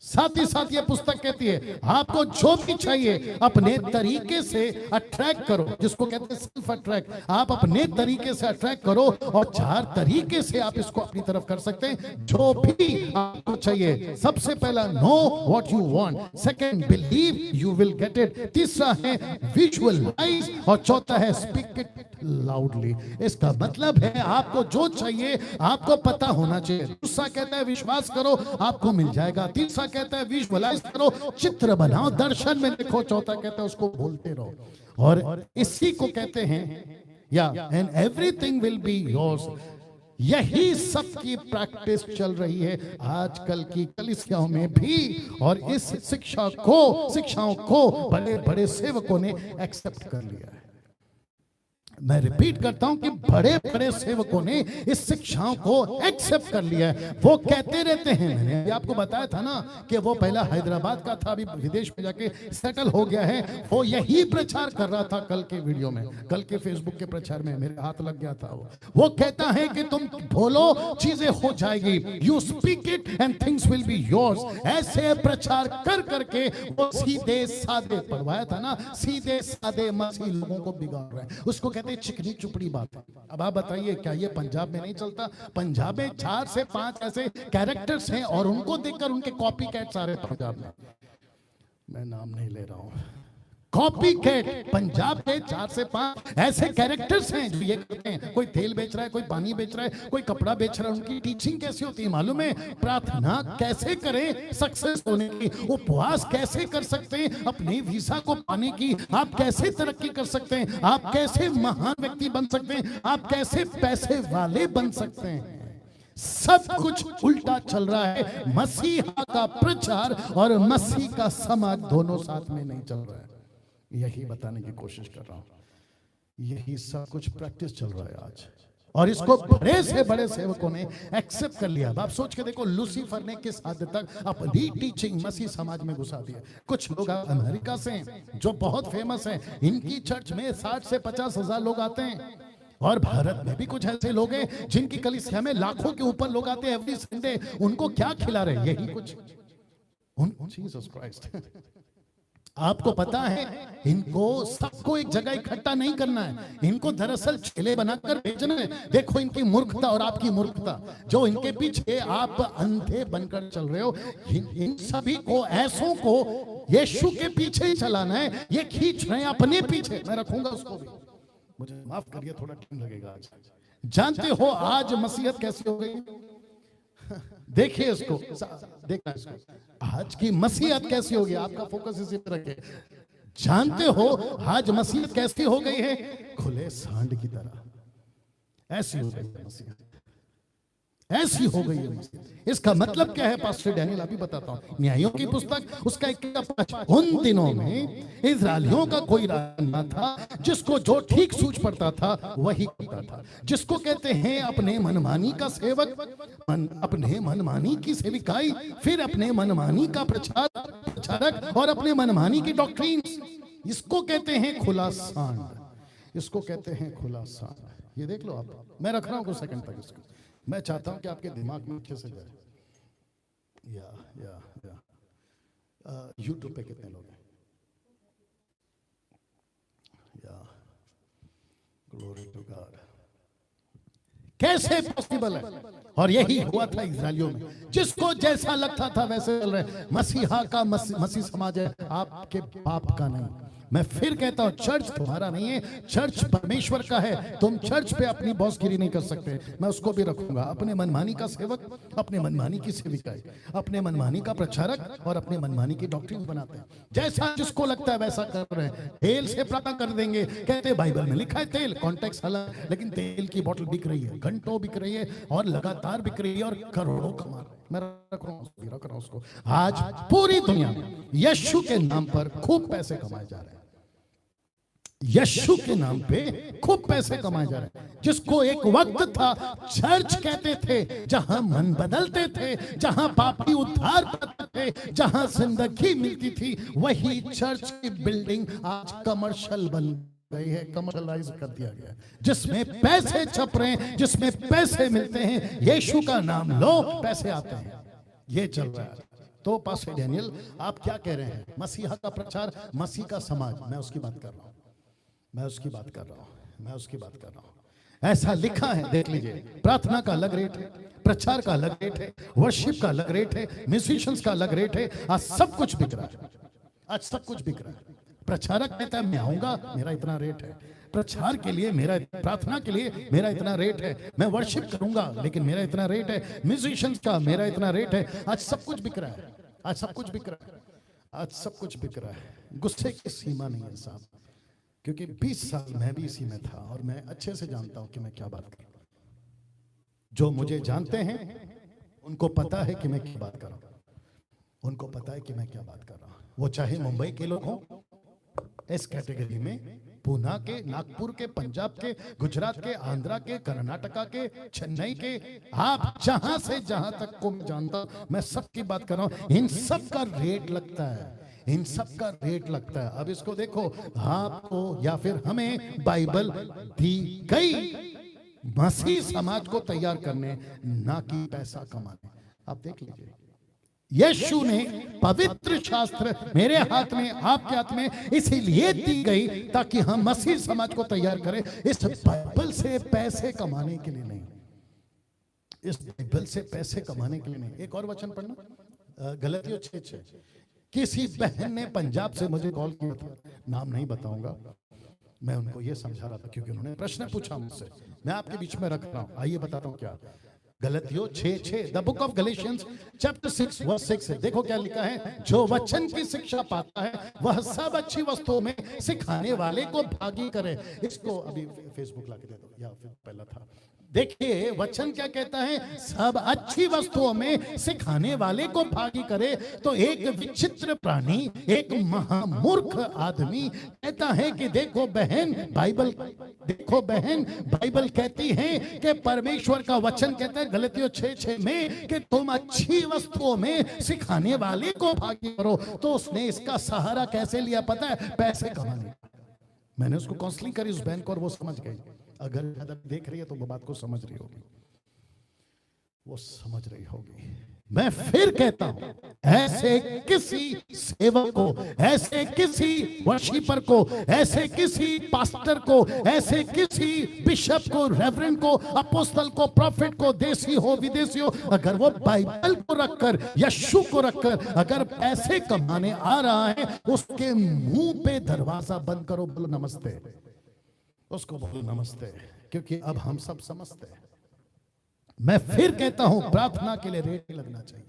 साथ ही साथ ये पुस्तक कहती है आपको जो भी चाहिए अपने तरीके से अट्रैक्ट करो, जिसको कहते हैं सेल्फ अट्रैक्ट। आप अपने तरीके से अट्रैक्ट करो, और 4 तरीके से आप इसको अपनी तरफ कर सकते हैं। जो भी आपको चाहिए, सबसे पहला know what you want, second believe you will get it, तीसरा है विजुअलाइज, और चौथा है स्पीक इट लाउडली। इसका मतलब है आपको जो चाहिए आपको पता होना चाहिए। दूसरा कहता है विश्वास करो आपको मिल जाएगा, तीसरा कहता है विजुअलाइज करो, चित्र बनाओ, दर्शन में देखो, चौथा कहता है उसको बोलते रहो, और इसी को कहते हैं या and everything will be yours. यही सबकी प्रैक्टिस चल रही है आजकल की कलीसियाओं में भी, और इस शिक्षाओं को बड़े बड़े सेवकों ने एक्सेप्ट कर लिया है। मैं रिपीट करता हूं कि बड़े बड़े सेवकों ने इस शिक्षाओं को एक्सेप्ट कर लिया है। वो कहते रहते हैं, मैंने आपको बताया था ना कि वो पहला हैदराबाद का था, अभी विदेश में जाके सेटल हो गया है। वो यही प्रचार कर रहा था कल के वीडियो में, कल के फेसबुक के प्रचार में मेरे हाथ लग गया था। वो कहता है कि तुम बोलो चीजें हो जाएगी, you speak it and things will be yours. ऐसे प्रचार कर करके वो सीधे साधे, पढ़वाया था ना, सीधे साधे मसीह लोगों को बिगाड़ रहे हैं। उसको कहते चिकनी चुपड़ी बात है। अब आप बताइए क्या ये पंजाब में नहीं चलता? पंजाब में 4 से 5 ऐसे कैरेक्टर्स हैं, और उनको देखकर उनके कॉपी कैट सारे पंजाब में, मैं नाम नहीं ले रहा हूं, कॉपी कैट पंजाब के 4 से 5 ऐसे कैरेक्टर्स हैं जो ये करते हैं। कोई तेल बेच रहा है, कोई पानी बेच रहा है, कोई कपड़ा बेच रहा है। उनकी टीचिंग कैसी होती है मालूम है? प्रार्थना कैसे करें सक्सेस होने की, उपवास कैसे कर सकते हैं अपने वीजा को पाने की, आप कैसे तरक्की कर सकते हैं, आप कैसे महान व्यक्ति बन सकते हैं, आप कैसे पैसे वाले बन सकते हैं। सब कुछ उल्टा चल रहा है। मसीहा का प्रचार और मसीह का समाज दोनों साथ में नहीं चल रहा है। यही बताने की कोशिश कर रहा हूं। यही सब कुछ प्रैक्टिस चल रहा है आज, और इसको बड़े से बड़े सेवकों ने एक्सेप्ट कर लिया। आप सोच के देखो, लूसीफर ने किस हद तक अपनी टीचिंग मसीह समाज में घुसा दिया। कुछ लोग अमेरिका से हैं जो बहुत फेमस हैं, इनकी चर्च में 60 से 50 हजार लोग आते हैं। और भारत में भी कुछ ऐसे लोग हैं जिनकी कलीसिया में लाखों के ऊपर लोग आते हैं एवरी संडे। उनको क्या खिला रहे? यही कुछ। जीसस क्राइस्ट, आपको पता है इनको सबको एक जगह इकट्ठा नहीं करना है, इनको दरअसल चेले बनाकर भेजना है। देखो इनकी मूर्खता और आपकी मूर्खता, जो इनके पीछे आप अंधे बनकर चल रहे हो, इन सभी को, ऐसों को यीशु के पीछे चलाना है। ये खींच रहे हैं अपने पीछे। मैं रखूंगा उसको भी, मुझे माफ करिए, थोड़ा टाइम लगेगा आज। जानते हो आज मसीहत कैसी हो गई? देखिए इसको, देखना इसको, आज की मसीहत कैसी होगी। आपका फोकस इसी पर रखे। जानते हो आज मसीहत कैसी हो गई है? खुले सांड की तरह ऐसी हो गई है मसीहत, ऐसी हो गई है मसीहत। इसका मतलब क्या है पास्टर डैनियल? अभी बताता हूं। न्यायों की पुस्तक उसका 1 उन दिनों में इजरायलियों का कोई राजा न था, जिसको जो ठीक सूझ पड़ता था वही करता था। जिसको कहते हैं अपने मनमानी का सेवक, अपने मनमानी की सेविकाई, फिर अपने मनमानी का प्रचारक, और अपने मनमानी की डॉक्ट्रिन। इसको कहते हैं खुला सांड। इसको कहते हैं खुला सांप। ये देख लो आप, मैं रख रहा हूं कुछ सेकंड तक इसको, मैं चाहता हूं कि आपके दिमाग में अच्छे से जाए। या यूट्यूब पे कितने लोग हैं? या ग्लोरी टू गॉड। कैसे पॉसिबल है? और यही हुआ था इस्राएलियों में, जिसको जैसा लगता था वैसे चल रहे। मसीहा का मसीह समाज है, आपके बाप का नहीं। मैं फिर कहता हूं, चर्च तुम्हारा नहीं है, चर्च परमेश्वर का है। तुम चर्च पे अपनी बॉसगिरी नहीं कर सकते। मैं उसको भी रखूंगा, अपने मनमानी का सेवक, अपने मनमानी की सेविकाएं, अपने मनमानी का प्रचारक और अपने मनमानी की डॉक्ट्रिन बनाते हैं। जैसा जिसको लगता है वैसा कर रहे हैं। तेल से प्रार्थना कर देंगे, कहते बाइबल में लिखा है तेल, कॉन्टेक्स्ट अलग, लेकिन तेल की बोतल बिक रही है, घंटों बिक रही है और लगातार बिक रही है और करोड़ों कमा रहे हैं। मैं रख रहा हूं उसको। आज पूरी दुनिया में यीशु के नाम पर खूब पैसे कमाए जा रहे हैं। यीशु के नाम पे खूब पैसे कमाए जा रहे हैं। जिसको एक वक्त था चर्च कहते थे, जहां मन बदलते थे, जहां पापी उद्धार पाते थे, जहां जिंदगी मिलती थी, वही चर्च की बिल्डिंग आज कमर्शियल बन गई है, कमर्शलाइज कर दिया गया, जिसमें पैसे छप रहे हैं, जिसमें पैसे मिलते हैं। यीशु का नाम लो, पैसे आते हैं। ये चल रहा है। तो पास्टर डैनियल, आप क्या कह रहे हैं? मसीहा का प्रचार, मसीह का समाज, मैं उसकी बात कर रहा हूं, मैं उसकी बात कर रहा हूं। ऐसा लिखा है, देख लीजिए। प्रार्थना का अलग रेट है, प्रचार का अलग रेट है, वर्शिप का अलग रेट है, म्यूजिशियंस का अलग रेट है। आज सब कुछ बिक रहा है, आज सब कुछ बिक रहा है। प्रचारक कहता है मैं आऊंगा, मेरा इतना रेट है। प्रचार के लिए मेरा, प्रार्थना के लिए मेरा इतना रेट है। मैं वर्शिप करूंगा लेकिन मेरा इतना रेट है। म्यूजिशियंस का मेरा इतना रेट है। आज सब कुछ बिक रहा है, आज सब कुछ बिक रहा है, आज सब कुछ बिक रहा है। गुस्से की सीमा नहीं है साहब, क्योंकि 20 साल मैं भी इसी में था और मैं अच्छे से जानता हूं कि मैं क्या बात कर रहा हूं। जो मुझे जानते हैं उनको पता है कि मैं क्या बात कर रहा हूं, उनको पता है कि मैं क्या बात कर रहा हूं। वो चाहे मुंबई के लोग हों, इस कैटेगरी में पूना के, नागपुर के, पंजाब के, गुजरात के, आंध्रा के, कर्नाटका के, चेन्नई के, आप जहां से जहां तक को मैं जानता हूं, मैं सबकी बात कर रहा हूं। इन सब का रेट लगता है, इन सब का रेट लगता है। अब इसको देखो, आपको या फिर हमें बाइबल दी गई मसीह समाज को तैयार करने, ना कि पैसा कमाने। आप देख लीजिए, यीशु ने पवित्र शास्त्र मेरे हाथ में, आपके हाथ में इसीलिए दी गई ताकि हम मसीह समाज को तैयार करें। इस बाइबल से पैसे कमाने के लिए नहीं, इस बाइबल से पैसे कमाने के लिए नहीं। एक और वचन पढ़ना, गलतियों 6:6। किसी बहन ने पंजाब से मुझे कॉल किया था, नाम नहीं बताऊंगा। मैं उनको ये समझा रहा था क्योंकि उन्होंने प्रश्न पूछा मुझसे, मैं आपके बीच में रख रहा हूं। आइए बताता हूं क्या। गलतियों 6:6, the book of Galatians chapter 6 verse 6 है। देखो क्या लिखा है, जो वचन की शिक्षा पाता है वह सब अच्छी वस्तुओं में सिखाने वाले को भागी करे। इसको अभी फेसबुक ला के दे दो, या फिर पहला था। देखिए वचन क्या कहता है, सब अच्छी वस्तुओं में सिखाने वाले को भागी करे। तो एक विचित्र प्राणी, एक महामूर्ख आदमी कहता है कि देखो बहन, बाइबल, देखो बहन, बाइबल कहती है कि परमेश्वर का वचन कहता है गलतियों 6:6 में कि तुम अच्छी वस्तुओं में सिखाने वाले को भागी करो। तो उसने इसका सहारा कैसे लिया पता है? पैसे कमाने। मैंने उसको काउंसलिंग करी उस बहन को और वो समझ गई। अगर देख रही है तो वो बात को समझ रही होगी, वो समझ रही होगी। मैं फिर कहता हूं, ऐसे किसी सेवक को, ऐसे किसी वर्शिपर को, ऐसे किसी पास्टर को, ऐसे किसी बिशप को, रेवरेंड को, अपोस्टल को, प्रॉफिट को, देसी हो विदेशी हो, अगर वो बाइबल को रखकर, यीशु को रखकर अगर पैसे कमाने आ रहा है, उसके मुंह पे दरवाजा बंद करो, बोलो नमस्ते। उसको बोलो नमस्ते, क्योंकि अब हम सब समझते हैं। मैं फिर कहता हूं, प्रार्थना के लिए रेट लगना चाहिए।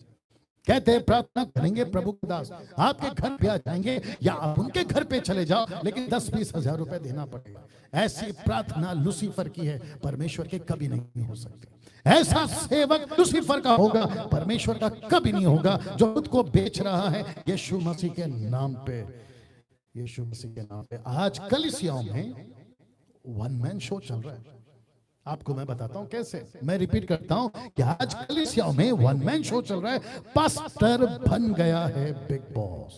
कहते हैं प्रार्थना करेंगे प्रभु के दास आपके घर पे आ जाएंगे, या आप उनके घर पे चले जाओ, लेकिन 10-20 हजार रुपए देना पड़ेगा। ऐसी प्रार्थना लूसीफर की है, परमेश्वर के कभी नहीं हो सकती। ऐसा सेवक लूसीफर का होगा, परमेश्वर का कभी नहीं होगा, जो खुद को बेच रहा है यीशु मसीह के नाम पे, यीशु मसीह के नाम पे। आज कलीसियाओं में वन मैन शो चल रहा है। आपको मैं बताता हूं कैसे। मैं रिपीट करता हूं कि आज कलीसियाओं में वन मैन शो चल रहा है। पास्टर बन गया है बिग बॉस,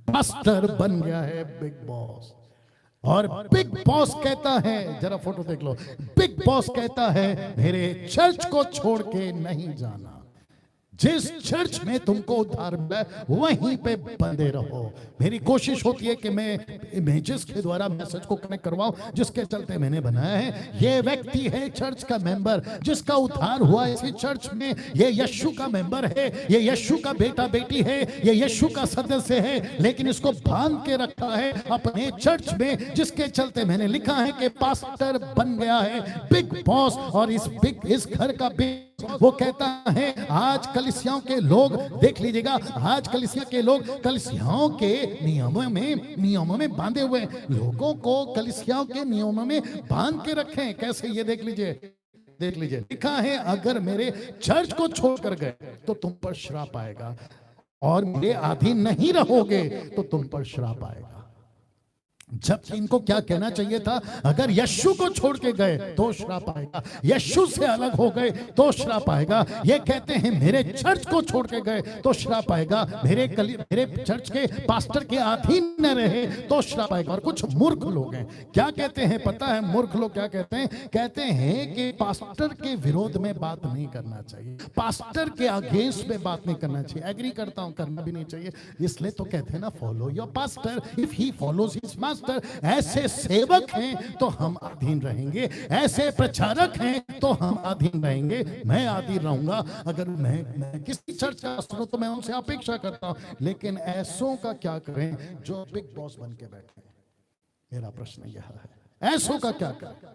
पास्टर बन गया है बिग बॉस। और बिग बॉस कहता है, जरा फोटो देख लो, बिग बॉस कहता है मेरे चर्च को छोड़ के नहीं जाना। जिस चर्च में तुमको उद्धार मिला वहीं पे बंधे रहो। मेरी कोशिश होती है कि मैं इमेजेस के द्वारा मैसेज को कनेक्ट करवाऊं, जिसके चलते मैंने बनाया है। ये व्यक्ति है चर्च का मेंबर, जिसका उद्धार हुआ इसी चर्च में। ये यीशु का मेंबर है, ये यीशु का बेटा बेटी है, ये यीशु का सदस्य है, लेकिन इसको बांध के रखा है अपने चर्च में, जिसके चलते मैंने लिखा है कि पास्टर बन गया है बिग बॉस। और इस घर का बिग, वो कहता है आज कलीसियाओं के लोग, देख लीजिएगा, आज कलीसिया के लोग कलीसियाओं के नियमों में बांधे हुए लोगों को कलीसियाओं के नियमों में बांध के रखे हैं। कैसे, ये देख लीजिए लिखा है अगर मेरे चर्च को छोड़कर गए तो तुम पर श्राप आएगा, और मेरे अधीन नहीं रहोगे तो तुम पर श्राप आएगा। जबकि इनको क्या कहना चाहिए था, अगर यीशु को छोड़ के गए तो श्राप आएगा, यीशु से अलग हो गए तो श्राप आएगा। ये कहते हैं मेरे चर्च को छोड़ के गए तो श्राप आएगा, मेरे चर्च के पास्टर के अधीन न रहे तो श्राप आएगा। और कुछ मूर्ख लोग हैं, क्या कहते हैं पता है? मूर्ख लोग क्या कहते हैं? कहते हैं कि पास्टर के विरोध में बात नहीं करना चाहिए, पास्टर के अगेंस्ट में बात नहीं करना चाहिए। एग्री करता हूं, करना भी नहीं चाहिए। इसलिए तो कहते हैं ना, follow your pastor if he follows his master. ऐसे सेवक हैं तो हम अधीन रहेंगे, ऐसे प्रचारक हैं तो हम अधीन रहेंगे। मैं अधीन रहूंगा। अगर मैं किसी चर्च का पास्टर हूं तो मैं उनसे अपेक्षा करता हूं, लेकिन ऐसों का क्या करें जो बिग बॉस बन के बैठे हैं? मेरा प्रश्न यह है, ऐसों का क्या करें?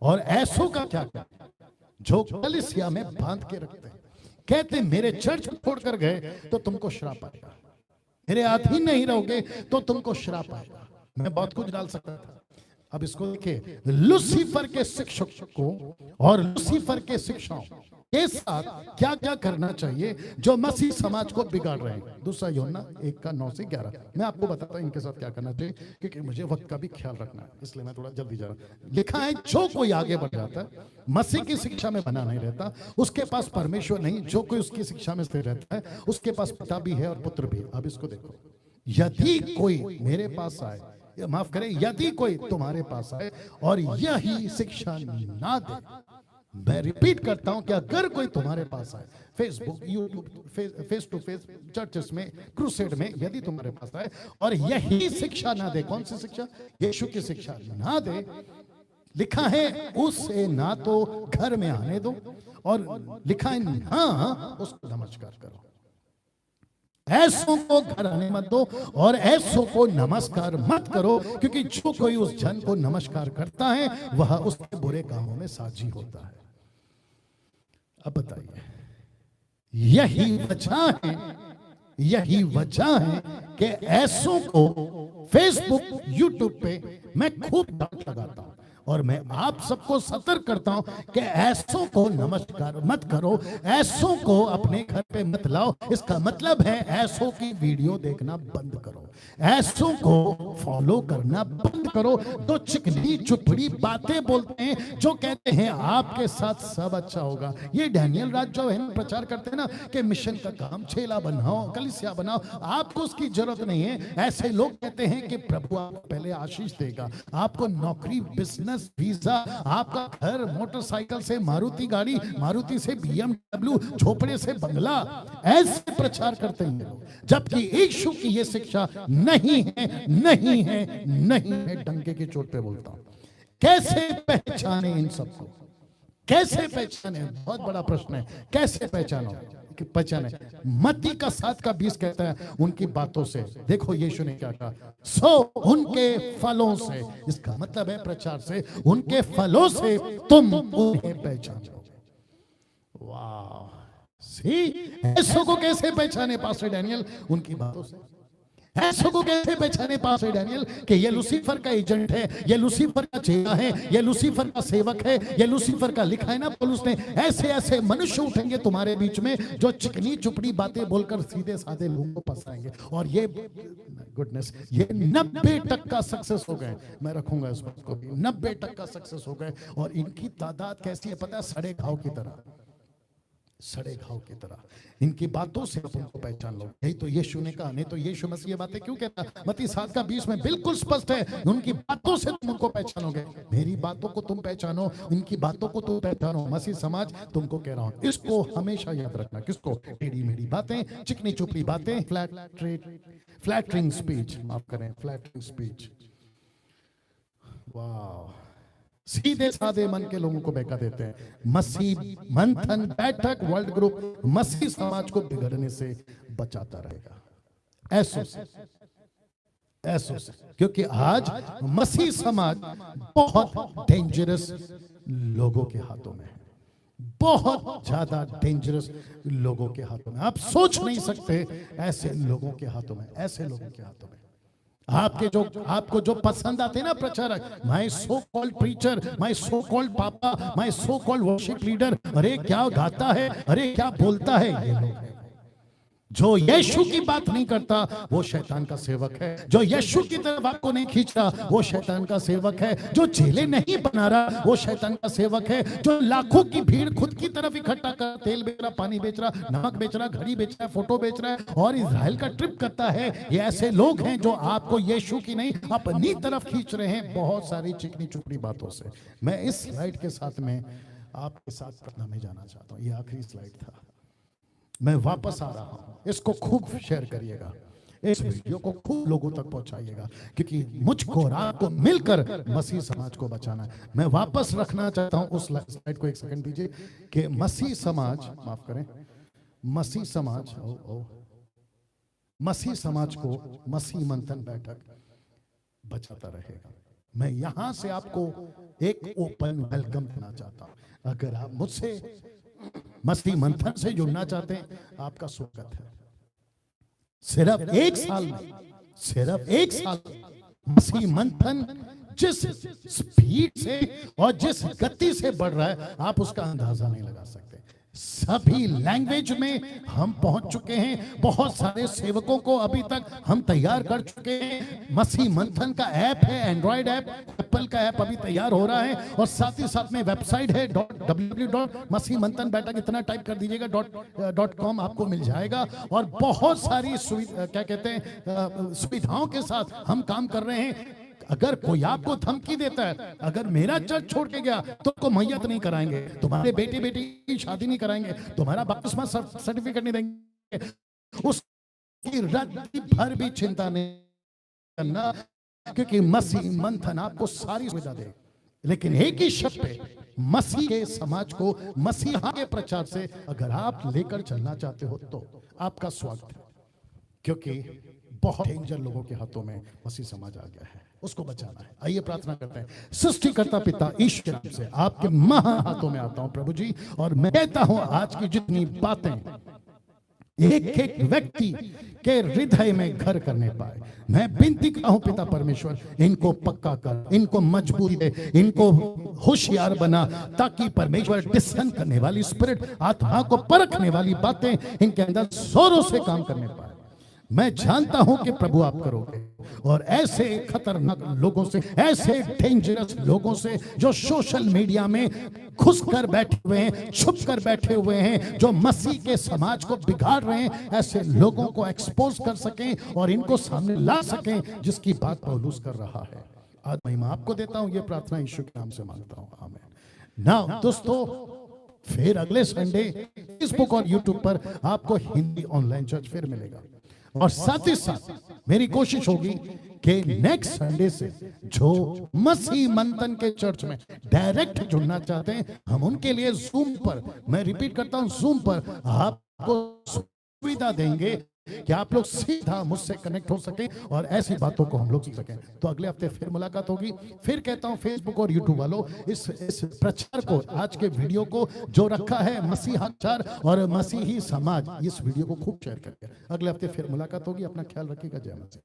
और ऐसों का क्या करें जो कलीसिया में बांध के रखते हैं? कहते मेरे चर्च छोड़कर गए तो तुमको श्राप आएगा, मेरे अधीन नहीं रहोगे तो तुमको श्राप आएगा। मैं बहुत कुछ डाल सकता था। अब इसको देखिए, लूसीफर के शिक्षक को और लूसीफर के शिक्षाओं के साथ क्या क्या करना चाहिए जो मसीह समाज को बिगाड़ रहे हैं। दूसरा यूहन्ना 1:9-11 मैं आपको बताता हूं इनके साथ क्या करना चाहिए, क्योंकि मुझे वक्त का भी ख्याल रखना है, इसलिए मैं थोड़ा जल्दी जा रहा हूं। लिखा है जो कोई आगे बढ़ जाता है, मसीह की शिक्षा में बना नहीं रहता, उसके पास परमेश्वर नहीं। जो कोई उसकी शिक्षा में स्थिर रहता है उसके पास पिता भी है और पुत्र भी। अब इसको देखो, यदि कोई मेरे पास आए, माफ करें, यदि कोई तुम्हारे पास आए और यही शिक्षा ना दे, मैं रिपीट करता हूं कि अगर कोई तुम्हारे पास आए, Facebook, YouTube, face to face churches में, क्रूसेड में, यदि तुम्हारे पास आए और यही शिक्षा ना दे, कौन सी शिक्षा? यीशु की शिक्षा ना दे, लिखा है उसे ना तो घर में आने दो, और लिखा है हाँ उसको नमस्कार करो। ऐसों को घर आने मत दो और ऐसों को नमस्कार मत करो, क्योंकि जो कोई उस जन को नमस्कार करता है वह उसके बुरे कामों में साझी होता है। अब बताइए, यही वजह है कि ऐसों को फेसबुक, यूट्यूब पे मैं खूब डांट लगाता हूं, और मैं आप सबको सतर्क करता हूं कि ऐसों को नमस्कार मत करो, ऐसों को अपने घर पे मत लाओ। इसका मतलब है ऐसों की वीडियो देखना बंद करो, ऐसों को फॉलो करना बंद करो। तो चिकनी चुपड़ी बातें बोलते हैं, जो कहते हैं आपके साथ सब अच्छा होगा। ये डैनियल राज जो है प्रचार करते हैं ना कि मिशन का काम, छेला बनाओ, कलीसिया बनाओ, आपको उसकी जरूरत नहीं है। ऐसे लोग कहते हैं कि प्रभु आपको पहले आशीष देगा, आपको नौकरी, बिजनेस, वीजा, आपका घर, मोटरसाइकिल से मारुति गाड़ी, मारुति से BMW, झोपड़े से बंगला, ऐसे प्रचार करते हैं लोग, जबकि यीशु की ये शिक्षा नहीं है। डंके की चोट पे बोलता हूं। कैसे पहचाने इन सबको? कैसे पहचाने? बहुत बड़ा प्रश्न है। कैसे पहचानो? पहचाने मत्ती का 7:20 कहता है उनकी बातों से। देखो यीशु ने क्या कहा, सो उनके फलों से, इसका मतलब है प्रचार से, उनके फलों से तुम उन्हें पहचानो। वाह, सी, ऐसों को कैसे पहचाने पास्टर डैनियल? उनकी बातों से। ऐसों को कैसे पहचाने पास्टर डैनियल कि ये लूसीफर का एजेंट है, ये लूसीफर का चेला है, ये लूसीफर का सेवक है, ये लूसीफर का? लिखा है ना पौलुस ने, ऐसे मनुष्य उठेंगे तुम्हारे बीच में जो चिकनी चुपड़ी बातें बोलकर सीधे साधे लोगों को फंसाएंगे। और ये गुडनेस, ये 90% सक्सेस हो गए। मैं रखूंगा इस बात को भी, 90% सक्सेस हो गए। और इनकी तादाद कैसी है पता है? सड़े घाव की तरह। सड़े घाव की तरह। इनकी बातों से आप उनको पहचान लो। यही तो यीशु ने कहा, नहीं तो यीशु मसीह ये बातें क्यों कहता? मत्ती 7:20 में बिल्कुल स्पष्ट है, उनकी बातों से तुम उनको पहचानोगे। मेरी बातों को तुम पहचानो, इनकी बातों को तुम पहचानो। मसीह समाज तुमको कह रहा हूं, इसको हमेशा याद रखना। किसको? टेढ़ी मेढ़ी बातें, चिकनी चुपड़ी बातें, फ्लैटरिंग स्पीच, माफ करें, फ्लैटरिंग स्पीच। वाह, सीधे साधे मन के लोगों को बहका देते हैं। मसीह मंथन बैठक वर्ल्ड ग्रुप मसीह समाज को बिगड़ने से बचाता रहेगा। ऐसो से क्योंकि आज मसीह समाज बहुत डेंजरस लोगों के हाथों में है, बहुत ज्यादा डेंजरस लोगों के हाथों में। आप सोच नहीं सकते ऐसे लोगों के हाथों में, ऐसे लोगों के हाथों में। आपको जो पसंद आते हैं ना प्रचारक, my so called preacher, my so called papa, my so called worship leader, अरे क्या गाता है, अरे क्या बोलता है। ये लोग हैं जो यीशु की बात नहीं करता, वो शैतान का सेवक है। जो यीशु की तरफ आपको नहीं खींच रहा, वो शैतान का सेवक है। जो चेले नहीं बना रहा, वो शैतान का सेवक है। जो लाखों की भीड़ खुद की तरफ इकट्ठा कर, तेल बेच रहा, पानी बेच रहा, नमक बेच रहा, घड़ी बेच रहा है, फोटो बेच रहा है और इजराइल का ट्रिप करता है, ये ऐसे लोग हैं जो आपको यीशु की नहीं अपनी तरफ खींच रहे हैं बहुत सारी चिकनी चुपड़ी बातों से। मैं इस स्लाइड के साथ में आपके साथ प्रार्थना में जाना चाहता हूँ। ये आखिरी स्लाइड था, मैं वापस आ रहा हूं। इसको खूब शेयर करिएगा, इस वीडियो को खूब लोगों तक पहुंचाइएगा, क्योंकि मुझको और आपको मिलकर मसीह समाज को बचाना है। मैं वापस रखना चाहता हूं उस स्लाइड को, एक सेकंड दीजिए, कि मसीह समाज, माफ करें, मसीह समाज मसीह समाज को मसीह मंथन बैठक बचाता रहेगा। मैं यहां से आपको एक ओपन वेलकम देना चाहता हूं। अगर आप मुझसे मसीह मंथन से जुड़ना चाहते हैं, आपका स्वागत है। सिर्फ एक साल मसीह मंथन जिस स्पीड से और जिस गति से बढ़ रहा है, आप उसका अंदाजा नहीं लगा सकते। सभी लैंग्वेज में हम पहुंच चुके हैं। बहुत सारे सेवकों को अभी तक हम तैयार कर चुके हैं। मसीह मंथन का ऐप है, एंड्रॉइड ऐप, एप्पल का ऐप अभी तैयार हो रहा है, और साथ ही साथ में वेबसाइट है www.मसीह बैठक, इतना टाइप कर दीजिएगा .com आपको मिल जाएगा। और बहुत सारी सुविधाओं के साथ हम काम कर रहे हैं। अगर कोई आपको धमकी देता है, अगर मेरा चर्च छोड़ के गया तो आपको मैयत नहीं कराएंगे, तुम्हारे बेटे बेटी की शादी नहीं कराएंगे, तुम्हारा बपतिस्मा सर्टिफिकेट नहीं देंगे, उसकी रद्दी भर भी चिंता नहीं करना, क्योंकि मसीह मंथन आपको सारी सुविधा दे। लेकिन एक ही शब्द पे मसीह के समाज को मसीहा के प्रचार से अगर आप लेकर चलना चाहते हो तो आपका स्वागत है, क्योंकि बहुत डेंजर लोगों के हाथों में मसीह समाज आ गया है, उसको बचाना है। आइए प्रार्थना करते हैं। सृष्टिकर्ता पिता ईश्वर से आपके महा हाथों में आता हूं प्रभु जी, और मैं कहता हूं आज की जितनी बातें एक एक व्यक्ति के हृदय में घर करने पाए, मैं विनती करता हूं पिता परमेश्वर, इनको पक्का कर, इनको मजबूरी दे, इनको होशियार बना, ताकि परमेश्वर डिस्कशन करने वाली स्पिरिट, आत्मा को परखने वाली बातें इनके अंदर जोरों से काम करने पाए। मैं जानता हूं कि प्रभु आप करोगे, और ऐसे खतरनाक लोगों से, ऐसे डेंजरस लोगों से जो सोशल मीडिया में घुस कर बैठे हुए हैं, छुप कर बैठे हुए हैं, जो मसीह के समाज को बिगाड़ रहे हैं, ऐसे लोगों को एक्सपोज कर सकें और इनको सामने ला सकें, जिसकी बात पौलुस कर रहा है। आज महिमा आपको देता हूं, ये प्रार्थना यीशु के नाम से मांगता हूं, आमीन। नाउ दोस्तों, फिर अगले संडे फेसबुक और यूट्यूब पर आपको हिंदी ऑनलाइन चर्च फिर मिलेगा, और साथ ही साथ मेरी कोशिश होगी कि नेक्स्ट संडे से जो मसीह मंथन के चर्च में डायरेक्ट जुड़ना चाहते हैं, हम उनके लिए जूम पर, मैं रिपीट करता हूं, जूम पर आपको सुविधा देंगे कि आप लोग सीधा मुझसे कनेक्ट हो सके और ऐसी बातों को हम लोग सीख सकें। तो अगले हफ्ते फिर मुलाकात होगी। फिर कहता हूं फेसबुक और यूट्यूब वालों, इस प्रचार को, आज के वीडियो को जो रखा है मसीहाचार और मसीही समाज, इस वीडियो को खूब शेयर करके अगले हफ्ते फिर मुलाकात होगी। अपना ख्याल रखिएगा। जय मसीह।